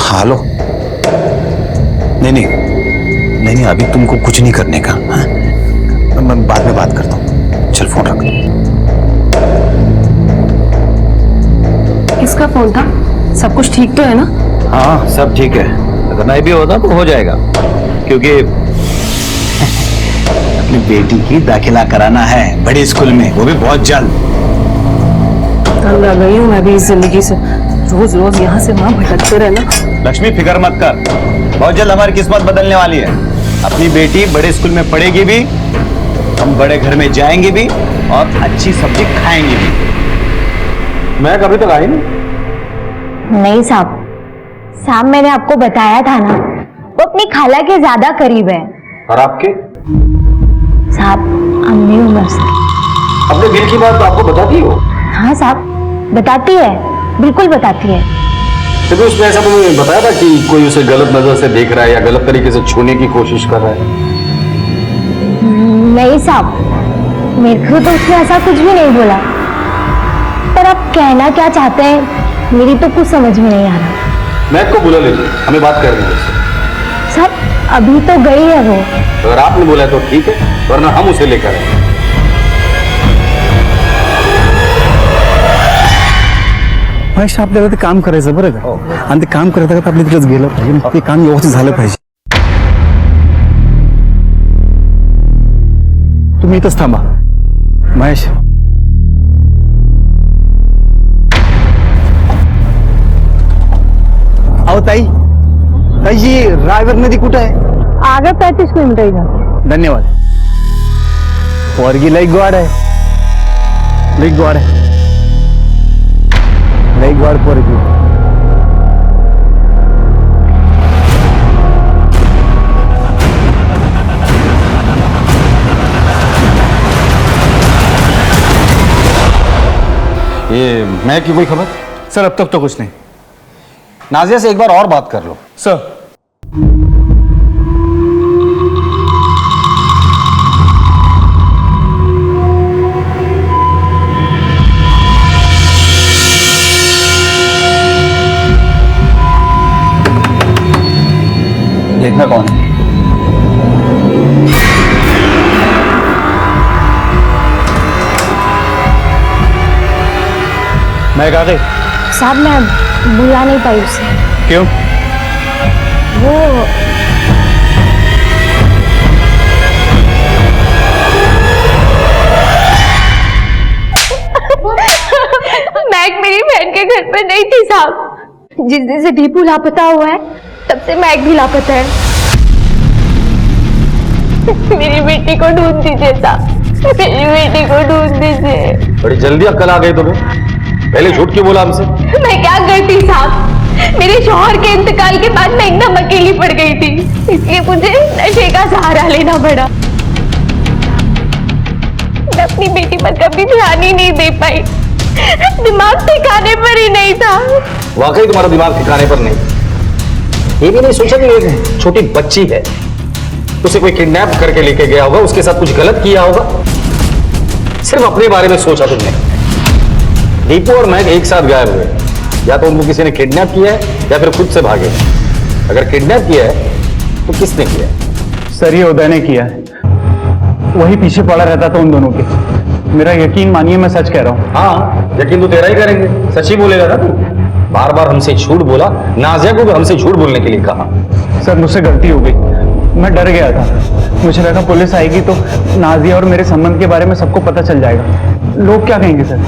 हेलो, नहीं, अभी तुमको कुछ नहीं करने का। हाँ? मैं बाद में बात करता हूँ, चल फोन रख। किसका फोन था? सब कुछ ठीक तो है ना? हाँ सब ठीक है, अगर नहीं भी होता तो हो जाएगा, क्योंकि अपनी बेटी की दाखिला कराना है बड़ी स्कूल में, वो भी बहुत जल्द। तंग आ गई हूँ मैं भी इस जिंदगी से, रोज रोज यहाँ से वहाँ भटकते रहना। लक्ष्मी फिक्र मत कर, बहुत जल्द हमारी किस्मत बदलने वाली है। अपनी बेटी बड़े स्कूल में पढ़ेगी भी, हम बड़े घर में जाएंगे भी, और अच्छी सब्जी खाएंगे भी। मैं कभी तक आई नहीं। नहीं साहब, मैंने आपको बताया था ना, वो अपनी खाला के ज्यादा करीब है। और आपके? साहब, अम्मी उम्र से। अपने दिल की बात तो आपको बताती हो? हाँ साहब, बताती है, बिल्कुल बताती है। तो उसने ऐसा तुम्हें बताया था कि कोई उसे गलत नजर से देख रहा है या गलत तरीके से छूने की कोशिश कर रहा है? नहीं साहब, मेरे को तो उसने ऐसा कुछ भी नहीं बोला, पर आप कहना क्या चाहते हैं मेरी तो कुछ समझ में नहीं आ रहा। मैं को बुला लीजिए, हमें बात करनी है उससे। साहब अभी तो गई है वो। अगर आपने बोला तो ठीक है, वरना हम उसे लेकर आए। महेश, आपल्याला ते काम करायचं बरं का, आणि ते काम करता करता आपल्या तिकडेच गेलं पाहिजे, ते काम व्यवस्थित झालं पाहिजे। तुम्ही इथंच थांबा महेश। अहो ताईजी, रायवर नदी कुठं आहे? आगे 35 किलोमीटर का। धन्यवाद। पोरगी लई गोड आहे, लई गोड आहे, लई गोड पोरगी। ये मैं की कोई खबर? सर अब तक तो कुछ नहीं। नाजिया से एक बार और बात कर लो। सर देखना कौन है? मैं कहा गई? साहब मैं बुला नहीं पाई उसे। क्यों? वो घर पर नहीं थी साहब। जिस दिन से दीपू लापता हुआ है तब से महक भी लापता है। मेरी बेटी को ढूंढ दीजिए साहब, मेरी बेटी को ढूंढ दीजिए। बड़ी जल्दी अक्ल आ गई तुम्हें, पहले झूठ क्यों बोला हमसे? मैं क्या करती साहब, मेरे शौहर के इंतकाल के बाद मैं एकदम अकेली पड़ गई थी, इसलिए मुझे नशे का सहारा लेना पड़ा। मैं अपनी बेटी पर कभी ध्यान ही नहीं दे पाई, दिमाग ठिकाने पर ही नहीं था। वाकई तुम्हारा दिमाग ठिकाने पर नहीं। ये भी नहीं सोचा कि एक छोटी बच्ची है, उसे कोई किडनैप करके लेके गया होगा, उसके साथ कुछ गलत किया होगा। सिर्फ अपने बारे में सोचा तुमने। दीपू और मैं एक साथ गायब हुए, या तो उनको किसी ने किडनैप किया है या फिर खुद से भागे। अगर किडनैप किया है तो किसने किया है? सर ये उदय ने किया है, वही पीछे पड़ा रहता था उन दोनों के। मेरा यकीन मानिए, मैं सच कह रहा हूँ। हाँ, यकीन तो तेरा ही करेंगे, सच ही बोलेगा ना तू। बार बार हमसे झूठ बोला, नाजिया को भी हमसे झूठ बोलने के लिए कहा। सर मुझसे गलती हो गई, मैं डर गया था। मुझे लगा पुलिस आएगी तो नाजिया और मेरे संबंध के बारे में सबको पता चल जाएगा। लोग क्या कहेंगे सर?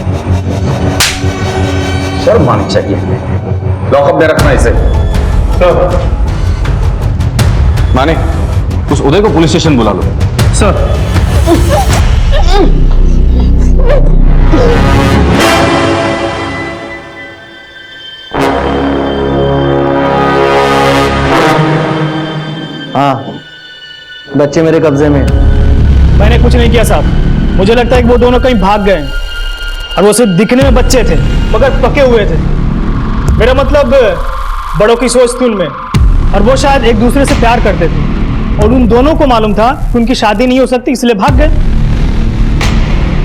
शर्म आनी चाहिए। लॉकअप में रखना इसे। सर माने उस उदय को पुलिस स्टेशन बुला लो। सर हाँ, बच्चे मेरे कब्जे में। मैंने कुछ नहीं किया साहब, मुझे लगता है कि वो दोनों कहीं भाग गए हैं और वो सिर्फ दिखने में बच्चे थे मगर पके हुए थे। मेरा मतलब बड़ों की सोच थी उनमें, और वो शायद एक दूसरे से प्यार करते थे और उन दोनों को मालूम था कि उनकी शादी नहीं हो सकती, इसलिए भाग गए।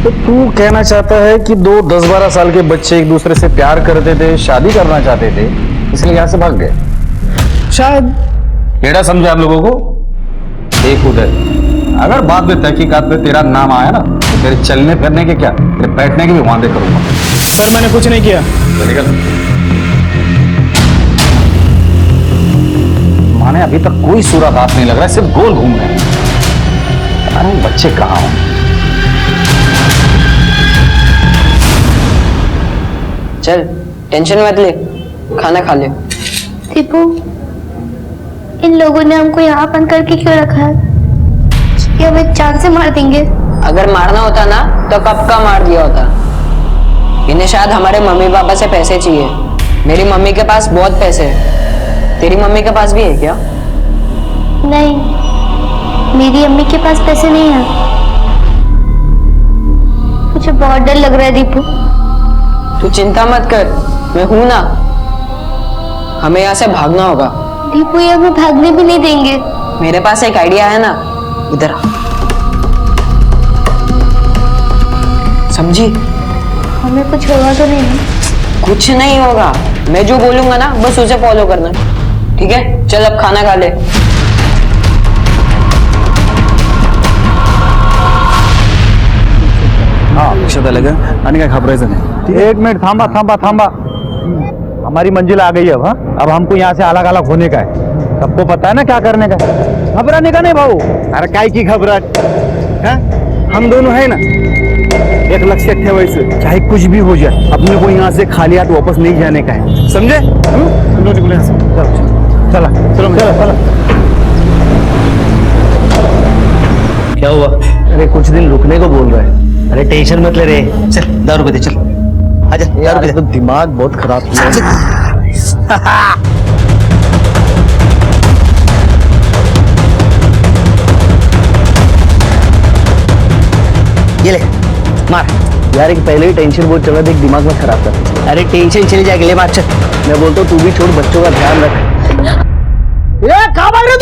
तो तू कहना चाहता है कि दो 10-12 साल के बच्चे एक दूसरे से प्यार करते थे, शादी करना चाहते थे, इसलिए यहां से भाग गए? शायद। केड़ा समझा आप लोगों को? एक उदय, अगर बाद में तहकीकात में तेरा नाम आया ना तो तेरे चलने फिरने के क्या, तेरे बैठने के भी वादे करूंगा। सर मैंने कुछ नहीं किया। माने अभी तक कोई सूरत हाथ नहीं लग रहा है, सिर्फ गोल घूम रहे हैं। अरे बच्चे कहाँ हो? चल टेंशन मत ले, खाना खा ले। दीपू, इन लोगों ने हमको यहाँ बंद करके क्यों रखा है? ये हमें जान से मार देंगे। अगर मारना होता ना तो कब का मार दिया होता। इन्हें शायद हमारे मम्मी पापा से पैसे चाहिए। मेरी मम्मी के पास बहुत पैसे हैं। तेरी मम्मी के पास भी है क्या? नहीं, मेरी अम्मी के पास पैसे नहीं है। मुझे बहुत डर लग रहा है दीपू। तू चिंता मत कर, मैं हूं ना। हमें यहाँ से भागना होगा। दीपू ये हमें भागने भी नहीं देंगे। मेरे पास एक आइडिया है ना, इधर आ। समझी? हमें कुछ होगा तो नहीं? कुछ नहीं होगा, मैं जो बोलूंगा ना बस उसे फॉलो करना, ठीक है? चल अब खाना खा ले। हाँ लक्षात आलं का? आणि काय घाबरायचं नाही। एक मिनट थांबा थांबा थांबा, हमारी मंजिल आ गई अब। हाँ, अब हमको यहाँ से अलग अलग होने का है। सबको पता है ना क्या करने का। घबराने का नहीं भाऊ। अरे काय की घबराहट, हम दोनों है ना। एक लक्ष्य ठेवायचं, चाहे कुछ भी हो जाए, अपने को यहाँ से खाली हाथ वापस नहीं जाने का है, समझे? चला चलो चलो चलो। क्या हुआ? अरे कुछ दिन रुकने को बोल रहा है। अरे टेंशन मत ले रे, चल 10 रुपए दे, चल आजा। यार तो दिमाग बहुत खराब है। ये ले मार। यार एक पहले ही टेंशन बहुत चला, देख दिमाग में खराब कर। अरे टेंशन चली जाएगी, ले मार चल। मैं बोलता हूँ तू भी छोड़, बच्चों का ध्यान रख। कहाँ भाग रहे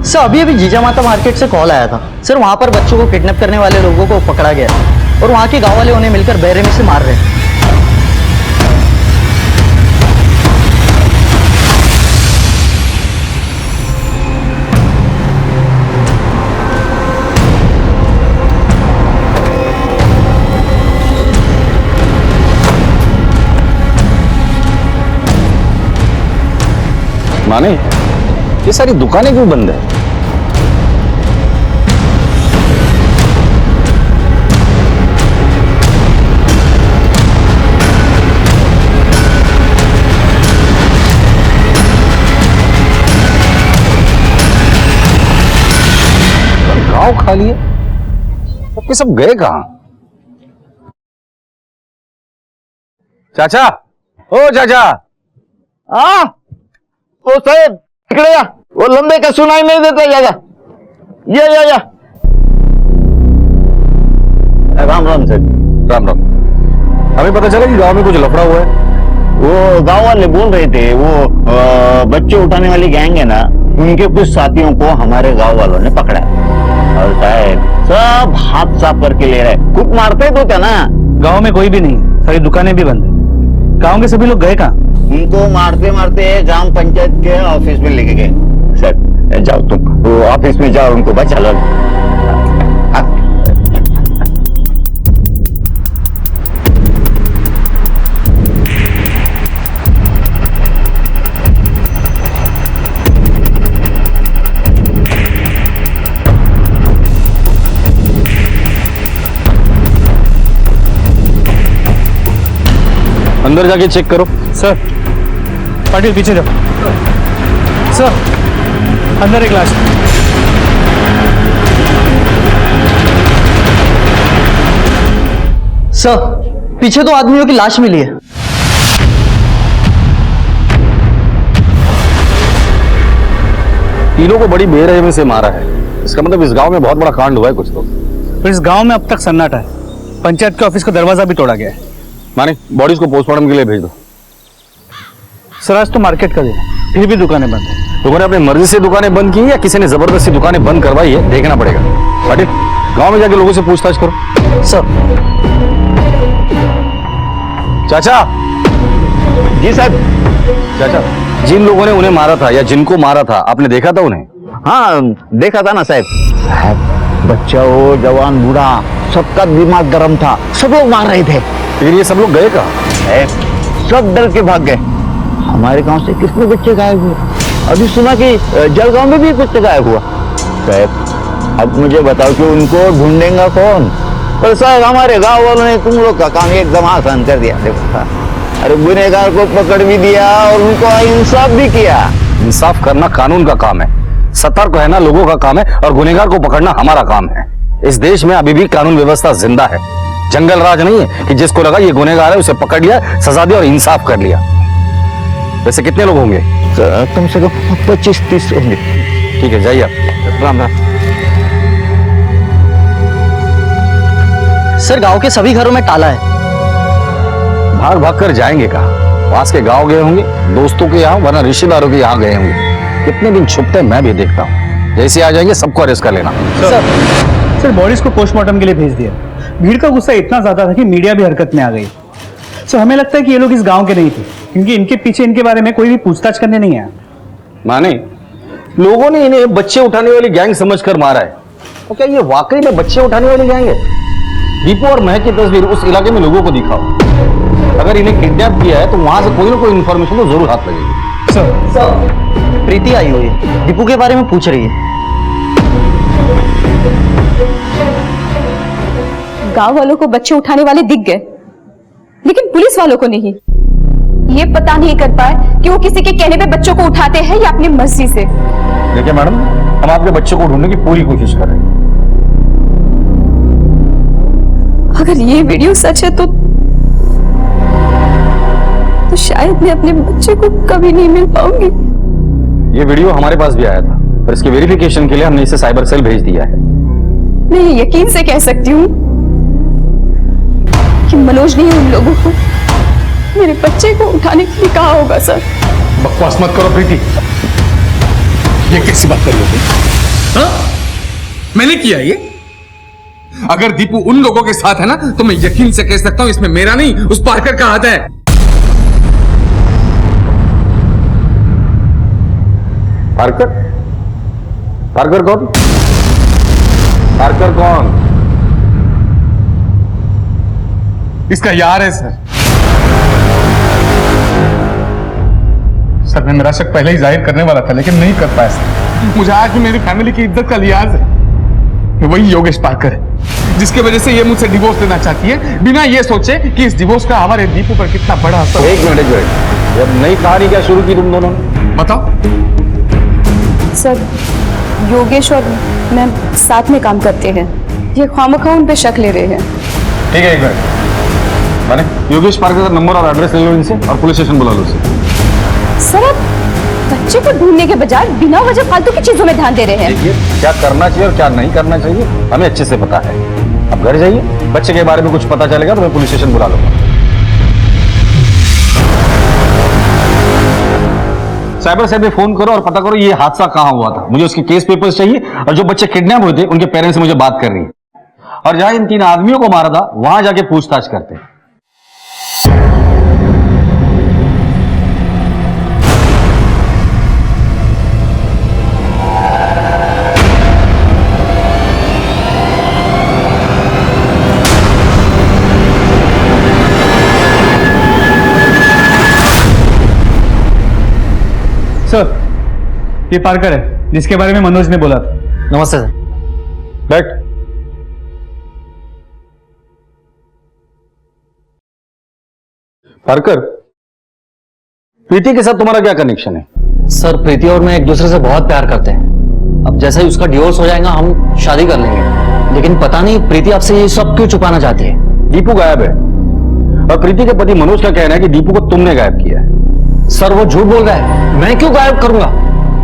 सर अभी अभी जीजा माता मार्केट से कॉल आया था सर, वहां पर बच्चों को किडनैप करने वाले लोगों को पकड़ा गया और वहां के गांव वाले उन्हें मिलकर बेरहमी से मार रहे हैं। माने ये सारी दुकानें क्यों बंद है? गांव खाली है, सबके सब गए कहां? चाचा, ओ चाचा, ओ साहब इकडे या, वो लंबे का सुनाई नहीं देता ज्यादा। या राम राम सर। राम राम। हमें पता चला कि गांव में कुछ लफड़ा हुआ है। वो गांव वाले बोल रहे थे वो बच्चे उठाने वाली गैंग है ना, उनके कुछ साथियों को हमारे गांव वालों ने पकड़ा है और साहब सब हाथ साफ करके ले रहे, खुद मारते तो क्या ना। गांव में कोई भी नहीं, सारी दुकानें भी बंद है। गांव के सभी लोग गए कहाँ? उनको मारते मारते ग्राम पंचायत के ऑफिस में लेके गए। सर जाओ तुम वो ऑफिस में जाओ, उनको बचा लो। अंदर जाके चेक करो। सर पाटिल पीछे जाओ। सर अंदर एक लाश। सर पीछे 2 आदमियों की लाश मिली है। तीनों को बड़ी बेरहमी से मारा है। इसका मतलब इस गांव में बहुत बड़ा कांड हुआ है कुछ तो। इस गांव में अब तक सन्नाटा है। पंचायत के ऑफिस का दरवाजा भी तोड़ा गया है। माने बॉडीज को पोस्टमार्टम के लिए भेज दो। सर आज तो मार्केट का दिन है, फिर भी दुकानें बंद है। लोगों ने अपनी मर्जी से दुकानें बंद की या किसी ने जबरदस्ती दुकानें बंद करवाई है, देखना पड़ेगा। पाटिल गांव में जाके लोगों से पूछताछ करो। सर। चाचा। जी साहब। चाचा जिन लोगों ने उन्हें मारा था या जिनको मारा था आपने देखा था उन्हें? हाँ देखा था ना साहब। बच्चा हो जवान बूढ़ा सबका दिमाग गर्म था, सब लोग मार रहे थे। लेकिन ये सब लोग गए कहाँ? सब डर के भाग गए। हमारे गांव से कितने बच्चे गायब हुए? अभी सुना कि जलगांव में भी कुछ गायब हुआ। साहब अब मुझे बताओ कि उनको ढूंढेगा कौन? पर साहब हमारे गांव वालों ने तुम लोग का काम एकदम आसान कर दिया। देखो अरे गुनहगार को पकड़ भी दिया और उनको इंसाफ भी किया। इंसाफ करना कानून का काम है, सतर्क रहना लोगों का काम है और गुनहगार को पकड़ना हमारा काम है। इस देश में अभी भी कानून व्यवस्था जिंदा है। जंगल राज नहीं है कि जिसको लगा ये गुनहगार है उसे पकड़ लिया, सजा दी और इंसाफ कर लिया। वैसे कितने लोग होंगे? कम से कम 25-30 होंगे। ठीक है जाइए आप। राम राम। सर गांव के सभी घरों में ताला है। भाग भाग कर जाएंगे कहाँ? पास के गांव गए होंगे, दोस्तों के यहाँ वरना रिश्तेदारों के यहाँ गए होंगे। कितने दिन छुपते मैं भी देखता हूँ। जैसे आ जाएंगे सबको अरेस्ट कर लेना। सर बॉडीज को पोस्टमार्टम के लिए भेज दिया। भीड़ का गुस्सा इतना ज्यादा था कि मीडिया भी हरकत में आ गई। सो हमें लगता है कि ये लोग इस गांव के नहीं थे, क्योंकि इनके पीछे इनके बारे में कोई भी पूछताछ करने नहीं आया। माने लोगों ने इन्हें बच्चे उठाने वाली गैंग समझकर मारा है। तो क्या ये वाकई में बच्चे उठाने वाली गैंग है? दीपू और महक की तस्वीर उस इलाके में लोगों को दिखाओ। अगर इन्हें किडनैप किया है तो वहां से कोई ना कोई इन्फॉर्मेशन तो जरूर हाथ लगेगी। सर प्रीति आई हुई है, दीपू के बारे में पूछ रही है। गांव वालों को बच्चे उठाने वाले दिख गए, लेकिन पुलिस वालों को नहीं। ये पता नहीं कर पाए कि वो किसी के कहने पे बच्चों को उठाते हैं या अपनी मर्जी से। देखिए मैडम, हम आपके बच्चे को ढूंढने की पूरी कोशिश कर रहे हैं। अगर ये वीडियो सच है तो शायद मैं अपने बच्चे को कभी नहीं मिल पाऊंगी। ये वीडियो हमारे पास भी आया था, पर इसके वेरिफिकेशन के लिए हमने इसे साइबर सेल भेज दिया है। मैं यकीन से कह सकती हूँ कि मनोज ने उन लोगों को मेरे बच्चे को उठाने के लिए कहा होगा। सर बकवास मत करो प्रीति, ये कैसी बात कर रही हो? हाँ? मैंने किया ये? अगर दीपू उन लोगों के साथ है ना तो मैं यकीन से कह सकता हूं इसमें मेरा नहीं उस पार्कर का हाथ है। पार्कर? पार्कर कौन? पार्कर कौन? इसका यार है सर। सर मैं मेरा शक पहले ही जाहिर करने वाला था लेकिन नहीं कर पाया सर। मुझे आज भी मेरी फैमिली की इज्जत का लिहाज है। वही योगेश पार्कर है जिसकी वजह से ये मुझसे डिवोर्स लेना चाहती है, बिना ये सोचे कि इस डिवोर्स का हमारे दीपू पर कितना बड़ा असर। एक मिनट जब नई कहानी क्या शुरू की तुम दोनों ने? बताओ। सर योगेश और मैं साथ में काम करते हैं। ये खामखा उन पे शक ले रहे हैं। ठीक है, एक मिनट। मैंने योगेश पार्कर का नंबर और एड्रेस ले लो इनसे और पुलिस स्टेशन बुला लो उसे। सर आप बच्चे को ढूंढने के बजाय बिना वजह फालतू की चीजों में ध्यान दे रहे हैं। देखिए, क्या करना चाहिए और क्या नहीं करना चाहिए हमें अच्छे से पता है। अब घर जाइए, बच्चे के बारे में कुछ पता चलेगा तो मैं पुलिस स्टेशन बुला लूंगा। साइबर सेल पे फोन करो और पता करो ये हादसा कहां हुआ था। मुझे उसके केस पेपर्स चाहिए और जो बच्चे किडनैप हुए थे उनके पेरेंट्स से मुझे बात कर रही है। और जहां इन 3 आदमियों को मारा था वहां जाके पूछताछ करते हैं। सर, ये पार्कर है जिसके बारे में मनोज ने बोला था। नमस्ते सर। बैठ। पार्कर, प्रीति के साथ तुम्हारा क्या कनेक्शन है? सर, प्रीति और मैं एक दूसरे से बहुत प्यार करते हैं। अब जैसा ही उसका डिवोर्स हो जाएगा हम शादी कर लेंगे। लेकिन पता नहीं प्रीति आपसे ये सब क्यों छुपाना चाहती है। दीपू गायब है और प्रीति के पति मनोज का कहना है कि दीपू को तुमने गायब किया है। सर, वो झूठ बोल रहा है। मैं क्यों गायब करूंगा?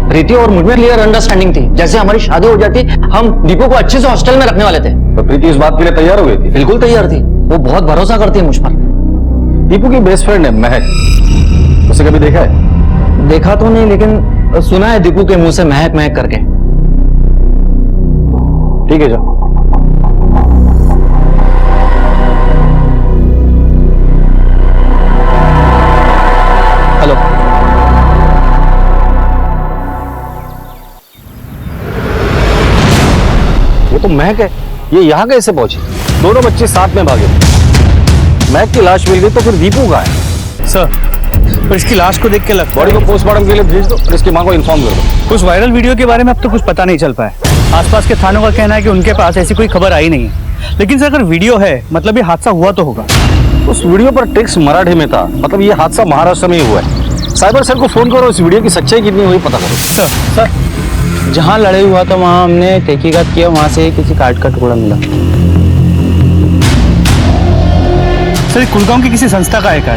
प्रीति और मुझमें क्लियर अंडरस्टैंडिंग थी। जैसे हमारी शादी हो जाती हम दीपू को अच्छे से हॉस्टल में रखने वाले थे। तो प्रीति इस बात के लिए तैयार हो गई थी? बिल्कुल तैयार थी। वो बहुत भरोसा करती है मुझ पर। दीपू की बेस्ट फ्रेंड है महक, उसे कभी देखा है? देखा तो नहीं, लेकिन सुना है दीपू के मुंह से महक महक करके। ठीक है, जाओ। हेलो। वो तो महक है। ये यहाँ कैसे पहुंची? दोनों बच्चे साथ में भागे। महक की लाश मिल गई तो फिर दीपू का है? सर, पर इसकी लाश को देख के लगता बॉडी को पोस्टमार्टम के लिए भेज दो और इसकी मां को इन्फॉर्म कर दो। उस वायरल वीडियो के बारे में अब तो कुछ पता नहीं चल पाया। आसपास के थानों का कहना है कि उनके पास ऐसी कोई खबर आई नहीं है। लेकिन सर, अगर वीडियो है मतलब ये हादसा हुआ तो होगा। उस वीडियो पर टेक्स्ट मराठी में था, मतलब ये हादसा महाराष्ट्र में ही हुआ है। साइबर सेल को फोन करो, इस वीडियो की सच्चाई कितनी हुई पता करो। सर, जहाँ लड़ाई हुआ था वहाँ हमने तहकीकात किया, वहाँ से किसी कार्ड का टुकड़ा मिला। सर, कुलगांव की किसी संस्था का एक है।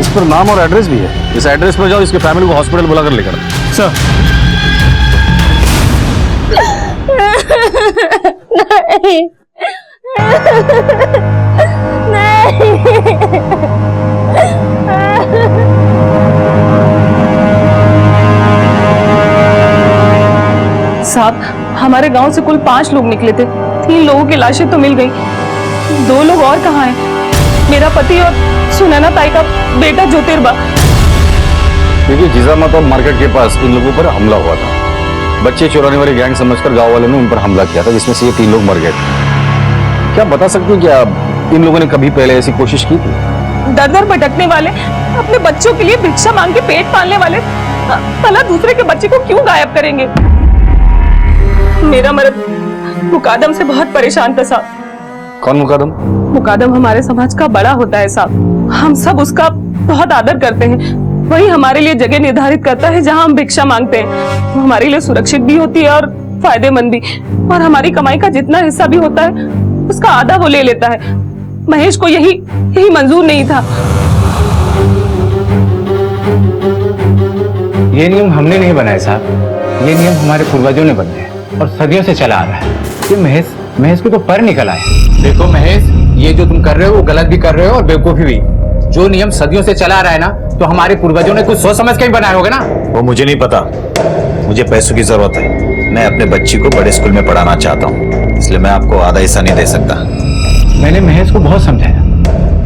इस पर नाम और एड्रेस भी है। इस एड्रेस पर जाओ, इसके फैमिली को हॉस्पिटल बुलाकर लेकर। सर, नहीं साहब, हमारे गांव से कुल 5 लोग निकले थे। 3 लोगों की लाशें तो मिल गई, 2 लोग और कहाँ हैं? मेरा पति और सुनैना ताई का बेटा ज्योतिर्बा। देखिए, जिजामाता मार्केट के पास इन लोगों पर हमला हुआ था। बच्चे चुराने वाली गैंग समझकर गांव वालों ने उन पर हमला किया था, जिसमें से ये 3 लोग मर गए थे। क्या बता सकती हैं क्या इन लोगों ने कभी पहले ऐसी कोशिश की थी? दर दर भटकने वाले, अपने बच्चों के लिए भिक्षा मांग के पेट पालने वाले भला दूसरे के बच्चे को क्यों गायब करेंगे? मेरा मर्द मुकादम से बहुत परेशान था साहब। कौन मुकादम? मुकादम हमारे समाज का बड़ा होता है साहब। हम सब उसका बहुत आदर करते हैं। वही हमारे लिए जगह निर्धारित करता है जहां हम भिक्षा मांगते हैं। वो हमारे लिए सुरक्षित भी होती है और फायदेमंद भी। और हमारी कमाई का जितना हिस्सा भी होता है उसका आधा वो ले लेता है। महेश को यही मंजूर नहीं था। ये नियम हमने नहीं बनाए साहब, ये नियम हमारे पूर्वजों ने बनाए और सदियों से चला आ रहा है। ये महेश को तो पर निकल आए। देखो महेश, ये जो तुम कर रहे हो वो गलत भी कर रहे हो और बेवकूफी भी। जो नियम सदियों से चला आ रहा है ना, तो हमारे पूर्वजों ने कुछ सोच समझ के ही बनाए होंगे ना। वो मुझे नहीं पता, मुझे पैसों की जरूरत है। मैं अपने बच्ची को बड़े स्कूल में पढ़ाना चाहता हूँ, इसलिए मैं आपको आधा हिस्सा नहीं दे सकता। मैंने महेश को बहुत समझाया।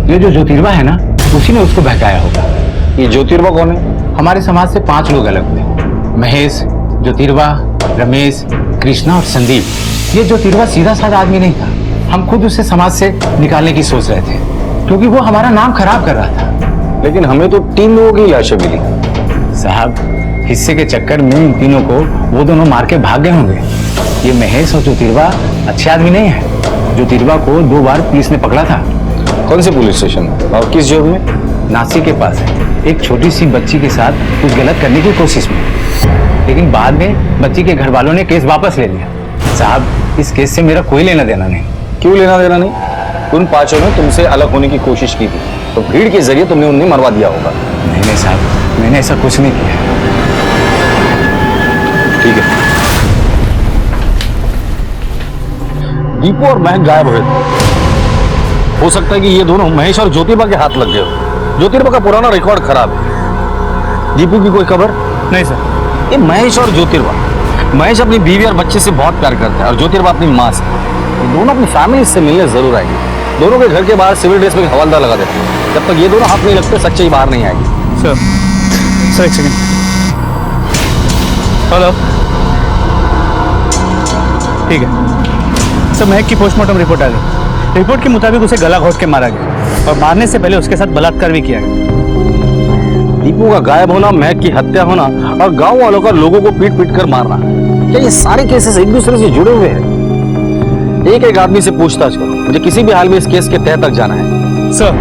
ये जो ज्योतिर्बा है ना, उसी ने उसको बहकाया होगा। ये ज्योतिर्बा कौन है? हमारे समाज से 5 लोग अलग हुए, महेश, ज्योतिर्बा, रमेश, कृष्णा और संदीप। ये ज्योतिर्बा सीधा साधा आदमी नहीं था। हम खुद उसे समाज से निकालने की सोच रहे थे, क्योंकि वो हमारा नाम खराब कर रहा था। लेकिन हमें तो 3 लोगों की लाशें मिली। साहब, हिस्से के चक्कर में इन तीनों को वो दोनों मार के भाग गए होंगे। ये महेश और ज्योतिर्बा अच्छे आदमी नहीं है। ज्योतिर्बा को 2 बार पुलिस ने पकड़ा था। कौन से पुलिस स्टेशन और किस जेल में? नासिक के पास है, एक छोटी सी बच्ची के साथ कुछ गलत करने की कोशिश में, लेकिन बाद में बच्ची के घर वालों ने केस वापस ले लिया। साहब, इस केस से मेरा कोई लेना देना नहीं। क्यों लेना देना नहीं? उन पांचों ने तुमसे अलग होने की कोशिश की थी, तो भीड़ के जरिए तुमने उन्हें मरवा दिया होगा। नहीं साहब, मैंने ऐसा कुछ नहीं किया। ठीक है। दीपू और महक गायब हुए थे। हो सकता है कि ये दोनों महेश और ज्योतिर्बा के हाथ लग गए हो। ज्योतिर्बा का पुराना रिकॉर्ड खराब है। दीपू की कोई खबर? नहीं सर। ये महेश और ज्योतिर्बा, महेश अपनी बीवी और बच्चे से बहुत प्यार करता है और ज्योतिर्बा अपनी माँ से। ये दोनों अपनी फैमिली से मिलने जरूर आएंगे। दोनों के घर के बाहर सिविल ड्रेस में हवलदार लगा देते हैं। जब तक ये दोनों हाथ नहीं लगते सच्चाई बाहर नहीं आएगी। सर एक सेकंड। हेलो, ठीक है सर, महक की पोस्टमार्टम रिपोर्ट आ गई। रिपोर्ट के मुताबिक उसे गला घोट के मारा गया और मारने से पहले उसके साथ बलात्कार भी किया गया। दीपू का गायब होना, महक की हत्या होना और गांव वालों का लोगों को पीट पीट कर मारना, क्या ये सारे केसेस एक दूसरे से जुड़े हुए हैं? एक एक आदमी से पूछताछ करो, मुझे किसी भी हाल में इस केस के तह तक जाना है। सर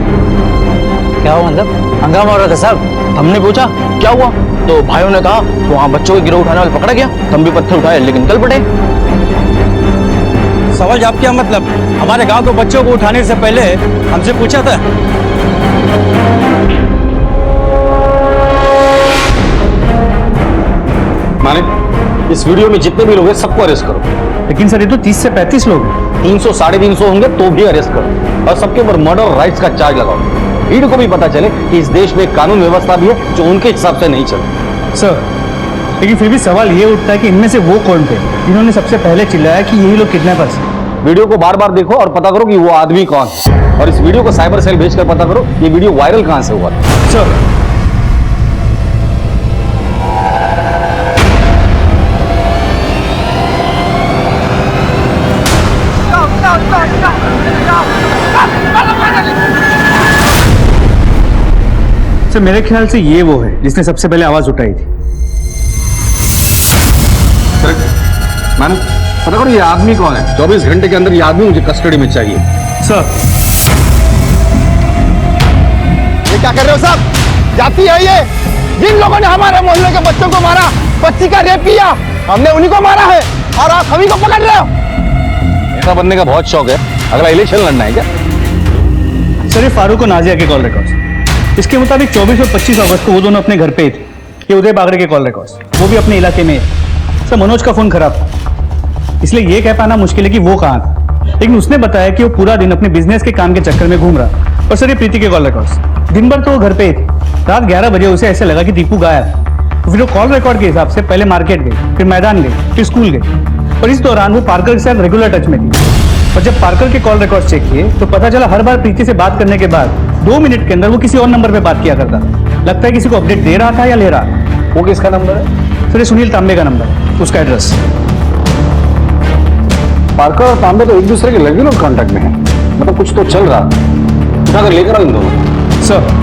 क्या हुआ? मतलब हंगामा हो रहा था साहब। हमने पूछा क्या हुआ, तो भाइयों ने कहा वहां बच्चों को गिरोह उठाने वाले पकड़ा गया। हम भी पत्थर उठाए लेकिन कल पटे। सवाल जवाब क्या मतलब? हमारे गांव के बच्चों को उठाने से पहले हमसे पूछा था। मालिक, इस वीडियो में जितने भी लोग हैं सबको अरेस्ट करो। लेकिन सर ये तो 30 से 35 लोग हैं। 300 साढ़े 300 होंगे तो भी अरेस्ट करो और सबके ऊपर मर्डर और राइट्स का चार्ज लगाओ। भीड़ को भी पता चले कि इस देश में एक कानून व्यवस्था भी है जो उनके हिसाब से नहीं चलती। सर लेकिन फिर भी सवाल ये उठता है कि इनमें से वो कौन थे जिन्होंने सबसे पहले चिल्लाया कि यही लोग किडनैपर्स हैं। वीडियो को बार बार देखो और पता करो कि वो आदमी कौन है, और इस वीडियो को साइबर सेल भेजकर पता करो ये वीडियो वायरल कहां से हुआ था। सर सर मेरे ख्याल से ये वो है जिसने सबसे पहले आवाज उठाई थी। मैंने पता करो ये आदमी कौन है। 24 घंटे के अंदर ये आदमी मुझे कस्टडी में चाहिए। सर ये क्या कर रहे हो साहब? जाती है ये? जिन लोगों ने हमारे मोहल्ले के बच्चों को मारा, बच्ची का रेप किया, हमने उन्हीं को मारा है और आप सभी को पकड़ रहे हो। नेता बनने का बहुत शौक है, अगला इलेक्शन लड़ना है क्या? सर ये फारूक और नाजिया के कॉल रिकॉर्ड्स। इसके मुताबिक 24 और 25 अगस्त को वो दोनों अपने घर पे ही थे। ये उदय बागड़े के कॉल रिकॉर्ड्स, वो भी अपने इलाके में। सर मनोज का फोन खराब था, इसलिए ये कह पाना मुश्किल है कि वो कहाँ था, लेकिन उसने बताया कि वो पूरा दिन अपने बिजनेस के काम के चक्कर में घूम रहा। और सर ये प्रीति के कॉल रिकॉर्ड्स, दिन भर तो वो घर पे ही थे। रात 11 बजे उसे ऐसे लगा कि दीपू गायब। तो फिर वो कॉल रिकॉर्ड के हिसाब से पहले मार्केट गई, फिर मैदान गई, फिर स्कूल गई, और इस दौरान वो पार्कर के साथ रेगुलर टच में थी। और जब पार्कर के कॉल रिकॉर्ड चेक किए तो पता चला हर बार प्रीति से बात करने के बाद 2 मिनट के अंदर वो किसी और नंबर पे बात किया करता था। लगता है किसी को अपडेट दे रहा था या ले रहा था। वो किसका नंबर है? सर ये सुनील तांबे का नंबर है, उसका एड्रेस। पार्कर और तांबे तो एक दूसरे के रेगुलर कांटेक्ट में है, मतलब कुछ तो चल रहा। उठाकर लेकर आओ इन दोनों। सर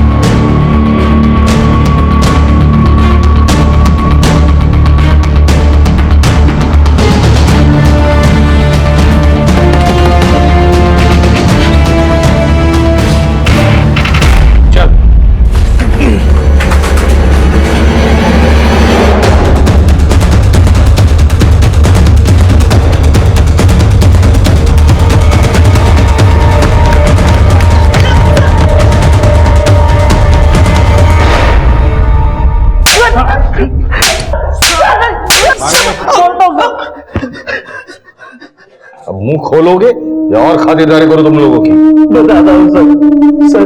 अब मुंह खोलोगे या और खातिरदारी करो तुम लोगों की? बताता हूँ सर। सर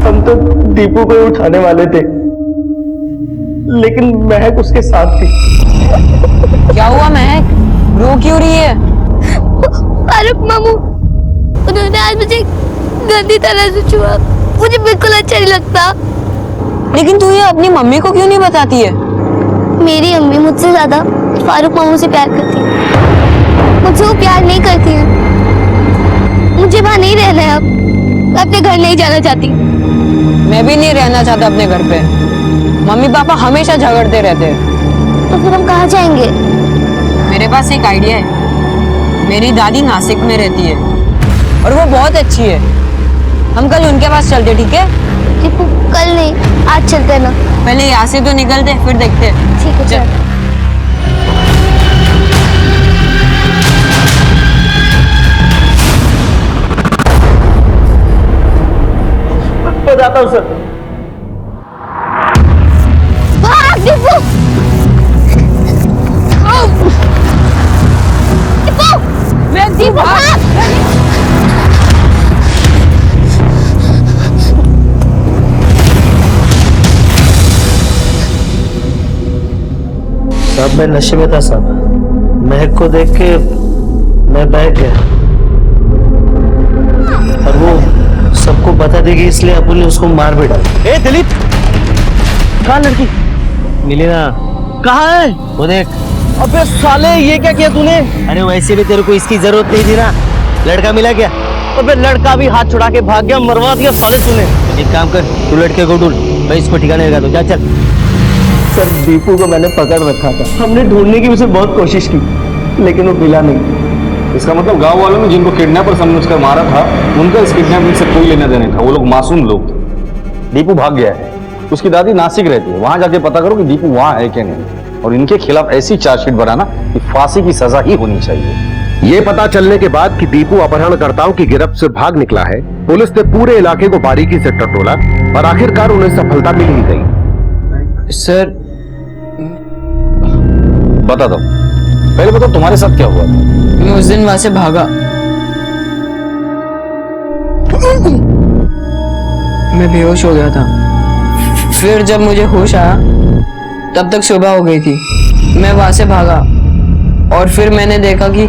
हम तो दीपू को उठाने वाले थे, लेकिन महक उसके साथ थी। क्या हुआ महक, रो क्यों रही है? फारूक मामू, उन्होंने आज मुझे गंदी तरह से छुआ, मुझे बिल्कुल अच्छा नहीं लगता। लेकिन तू ये अपनी मम्मी को क्यों नहीं बताती है? मेरी अम्मी मुझसे ज्यादा फारूक मामू से प्यार करती है, मुझसे वो प्यार नहीं करती है। मुझे वहां नहीं रहना है, अब मैं अपने घर नहीं जाना चाहती। मैं भी नहीं रहना चाहता अपने घर पे, मम्मी पापा हमेशा झगड़ते रहते हैं। तो फिर हम कहाँ जाएंगे? मेरे पास एक आइडिया है। मेरी दादी नासिक में रहती है और वो बहुत अच्छी है। हम कल उनके पास चलते, ठीक है? दीपू कल नहीं आज चलते ना। पहले यहाँ से तो निकलते फिर देखते हैं। ठीक है चल। बताता हूँ सर। भाग दीपू। दीपू भाग। साहब मैं नशे में था साहब। महक को देख के मैं बहक गया और वो सबको बता देगी इसलिए अपुल ने उसको मार भी डाला। ए दिलीप, कहाँ लड़की? मिली ना। कहाँ है? वो देख। अबे साले ये क्या किया तूने? अरे वैसे भी तेरे को इसकी जरूरत नहीं थी ना। लड़का मिला क्या? अबे लड़का भी हाथ छुड़ा के भाग गया, मरवा दिया साले तूने। एक काम कर, तू लड़के को ढूंढ, मैं इसको ठिकाने लगा दूं। जा चल। सर दीपू को मैंने पकड़ रखा था, हमने ढूंढने की उसे बहुत कोशिश की लेकिन वो मिला नहीं। इसका मतलब गांव वालों ने जिनको किडनैपर समझकर मारा था उनका इस किडनैपिंग से कोई लेना देना था। वो लोग मासूम लोग थे। दीपू भाग गया है। उसकी दादी नासिक रहती है, वहां जाके पता करो कि दीपू वहां है क्या नहीं, और इनके खिलाफ ऐसी चार्जशीट बनाना कि फांसी की सजा ही होनी चाहिए। ये पता चलने के बाद कि दीपू अपहरणकर्ताओं की गिरफ्त से भाग निकला है, पुलिस ने पूरे इलाके को बारीकी से टटोला और आखिरकार उन्हें सफलता मिल ही गई। सर बता दो, पहले बताओ तुम्हारे साथ क्या हुआ था? मैं उस दिन वहां से भागा। मैं बेहोश हो गया था। फिर जब मुझे होश आया तब तक सुबह हो गई थी। मैं वहां से भागा और फिर मैंने देखा कि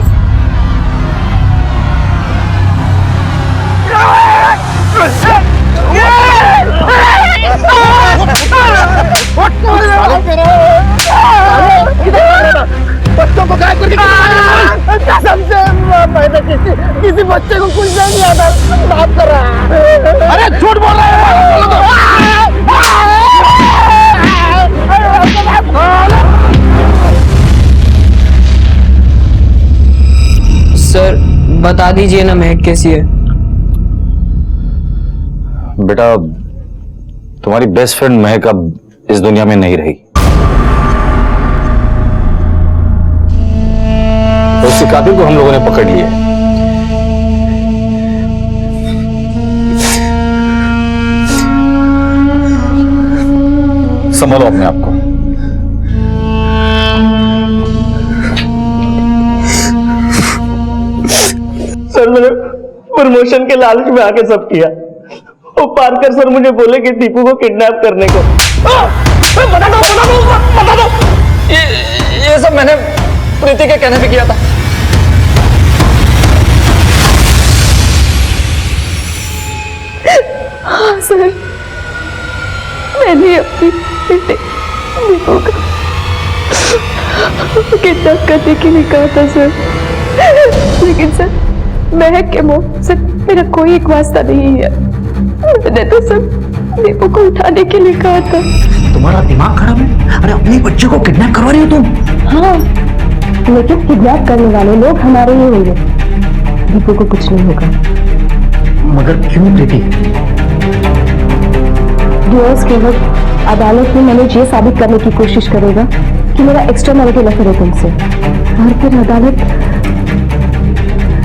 बच्चों को गायब करके कसम से मैंने किसी बच्चे को कुछ नहीं आता। माफ कर रहा है। अरे झूठ बोल रहा है। सर बता दीजिए ना महक कैसी है? बेटा तुम्हारी बेस्ट फ्रेंड महक अब इस दुनिया में नहीं रही। उस कातिल को हम लोगों ने पकड़ लिया। संभालो अपने आप को। सर मैंने प्रमोशन के लालच में आके सब किया। वो पारकर सर मुझे बोले कि दीपू को किडनैप करने को। बता दो। ये सब मैंने प्रीति के कहने पे किया था। हाँ सर, मैंने अपनी बेटे दीपू का किडनैप करने के लिए कहा था सर, लेकिन सर महक के मुंह से मेरा कोई एक वास्ता नहीं है। मैंने तो सर दीपू को उठाने के लिए कहा था। तुम्हारा दिमाग खराब है? अरे अपने बच्चे को किडनैप करवा रही हो तुम? हाँ, लेकिन किडनैप करने वाले लोग हमारे ही होंगे। दीपू को कुछ नहीं होगा। मगर क्यों प्रीति? डिवोर्स के वक्त अदालत में मनोज ये साबित करने की कोशिश करेगा कि मेरा एक्स्ट्रा मैरिटल अफेयर है तुमसे, और फिर अदालत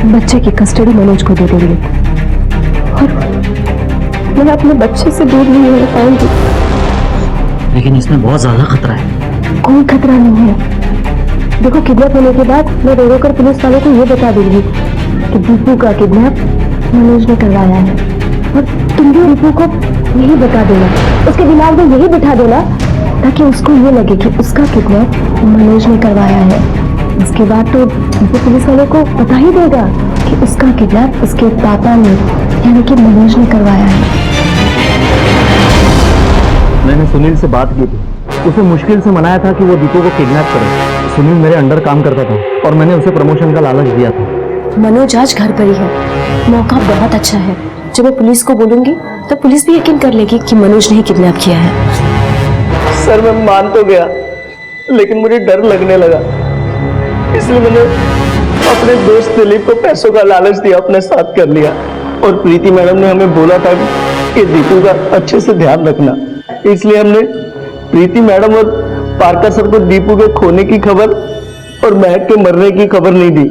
बच्चे की कस्टडी मनोज को दे देंगे और मैं अपने बच्चे से दूर नहीं रह पाऊंगी। लेकिन इसमें बहुत ज्यादा खतरा है। कोई खतरा नहीं है। देखो, किडनैप होने के बाद मैं रो रो कर पुलिस वालों को ये बता दूंगी कि दीपू का किडनैप मनोज ने करवाया है, और तुम भी दीपू को यही बता देना, उसके दिमाग में यही बिठा देना ताकि उसको ये लगे कि उसका किडनैप मनोज ने करवाया है। इसके बाद तो दीपू पुलिस वालों को पता ही देगा कि उसका किडनैप उसके पापा ने यानी कि मनोज ने करवाया है। मैंने सुनील से बात की थी, उसे मुश्किल से मनाया था कि वो दीपू को किडनैप करे। सुनील मेरे अंडर काम करता था और मैंने उसे प्रमोशन का लालच दिया था। मनोज आज घर पर ही है। मौका बहुत अच्छा है। जब मैं पुलिस को बोलूंगी तो पुलिस भी यकीन कर लेगी कि मनोज ने ही किडनैप किया है। सर मैं मान तो गया, लेकिन मुझे डर लगने लगा, इसलिए मैंने अपने दोस्त दिलीप को पैसों का लालच दिया, अपने साथ कर लिया। और प्रीति मैडम ने हमें बोला था कि दीपू का अच्छे से ध्यान रखना, इसलिए हमने प्रीति मैडम और पार्कर सर को दीपू के खोने की खबर और महक के मरने की खबर नहीं दी।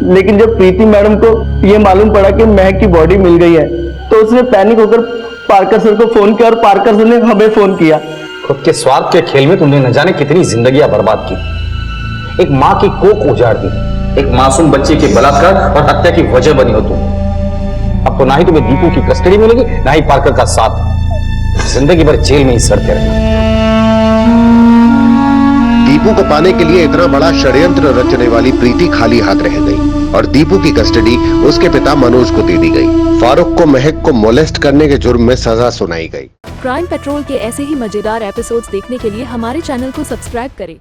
लेकिन जब प्रीति मैडम को यह मालूम पड़ा कि महक की बॉडी मिल गई है तो उसने पैनिक होकर पार्कर सर को फोन किया और पार्कर सर ने हमें फोन किया। खुद के स्वार्थ के खेल में तुमने न जाने कितनी जिंदगियां बर्बाद की। एक माँ की कोख उजाड़ दी, एक मासूम बच्चे के बलात्कार और हत्या की वजह बनी हो तुम। अब तो ना ही तुम्हें दीपू की कस्टडी मिलेगी, ना ही पार्कर का साथ। जिंदगी भर जेल में ही सड़ते रहे। दीपू को पाने के लिए इतना बड़ा षड्यंत्र रचने वाली प्रीति खाली हाथ रह गई और दीपू की कस्टडी उसके पिता मनोज को दे दी गई। फारूक को महक को मोलेस्ट करने के जुर्म में सजा सुनाई गई। क्राइम पेट्रोल के ऐसे ही मजेदार एपिसोड्स देखने के लिए हमारे चैनल को सब्सक्राइब करें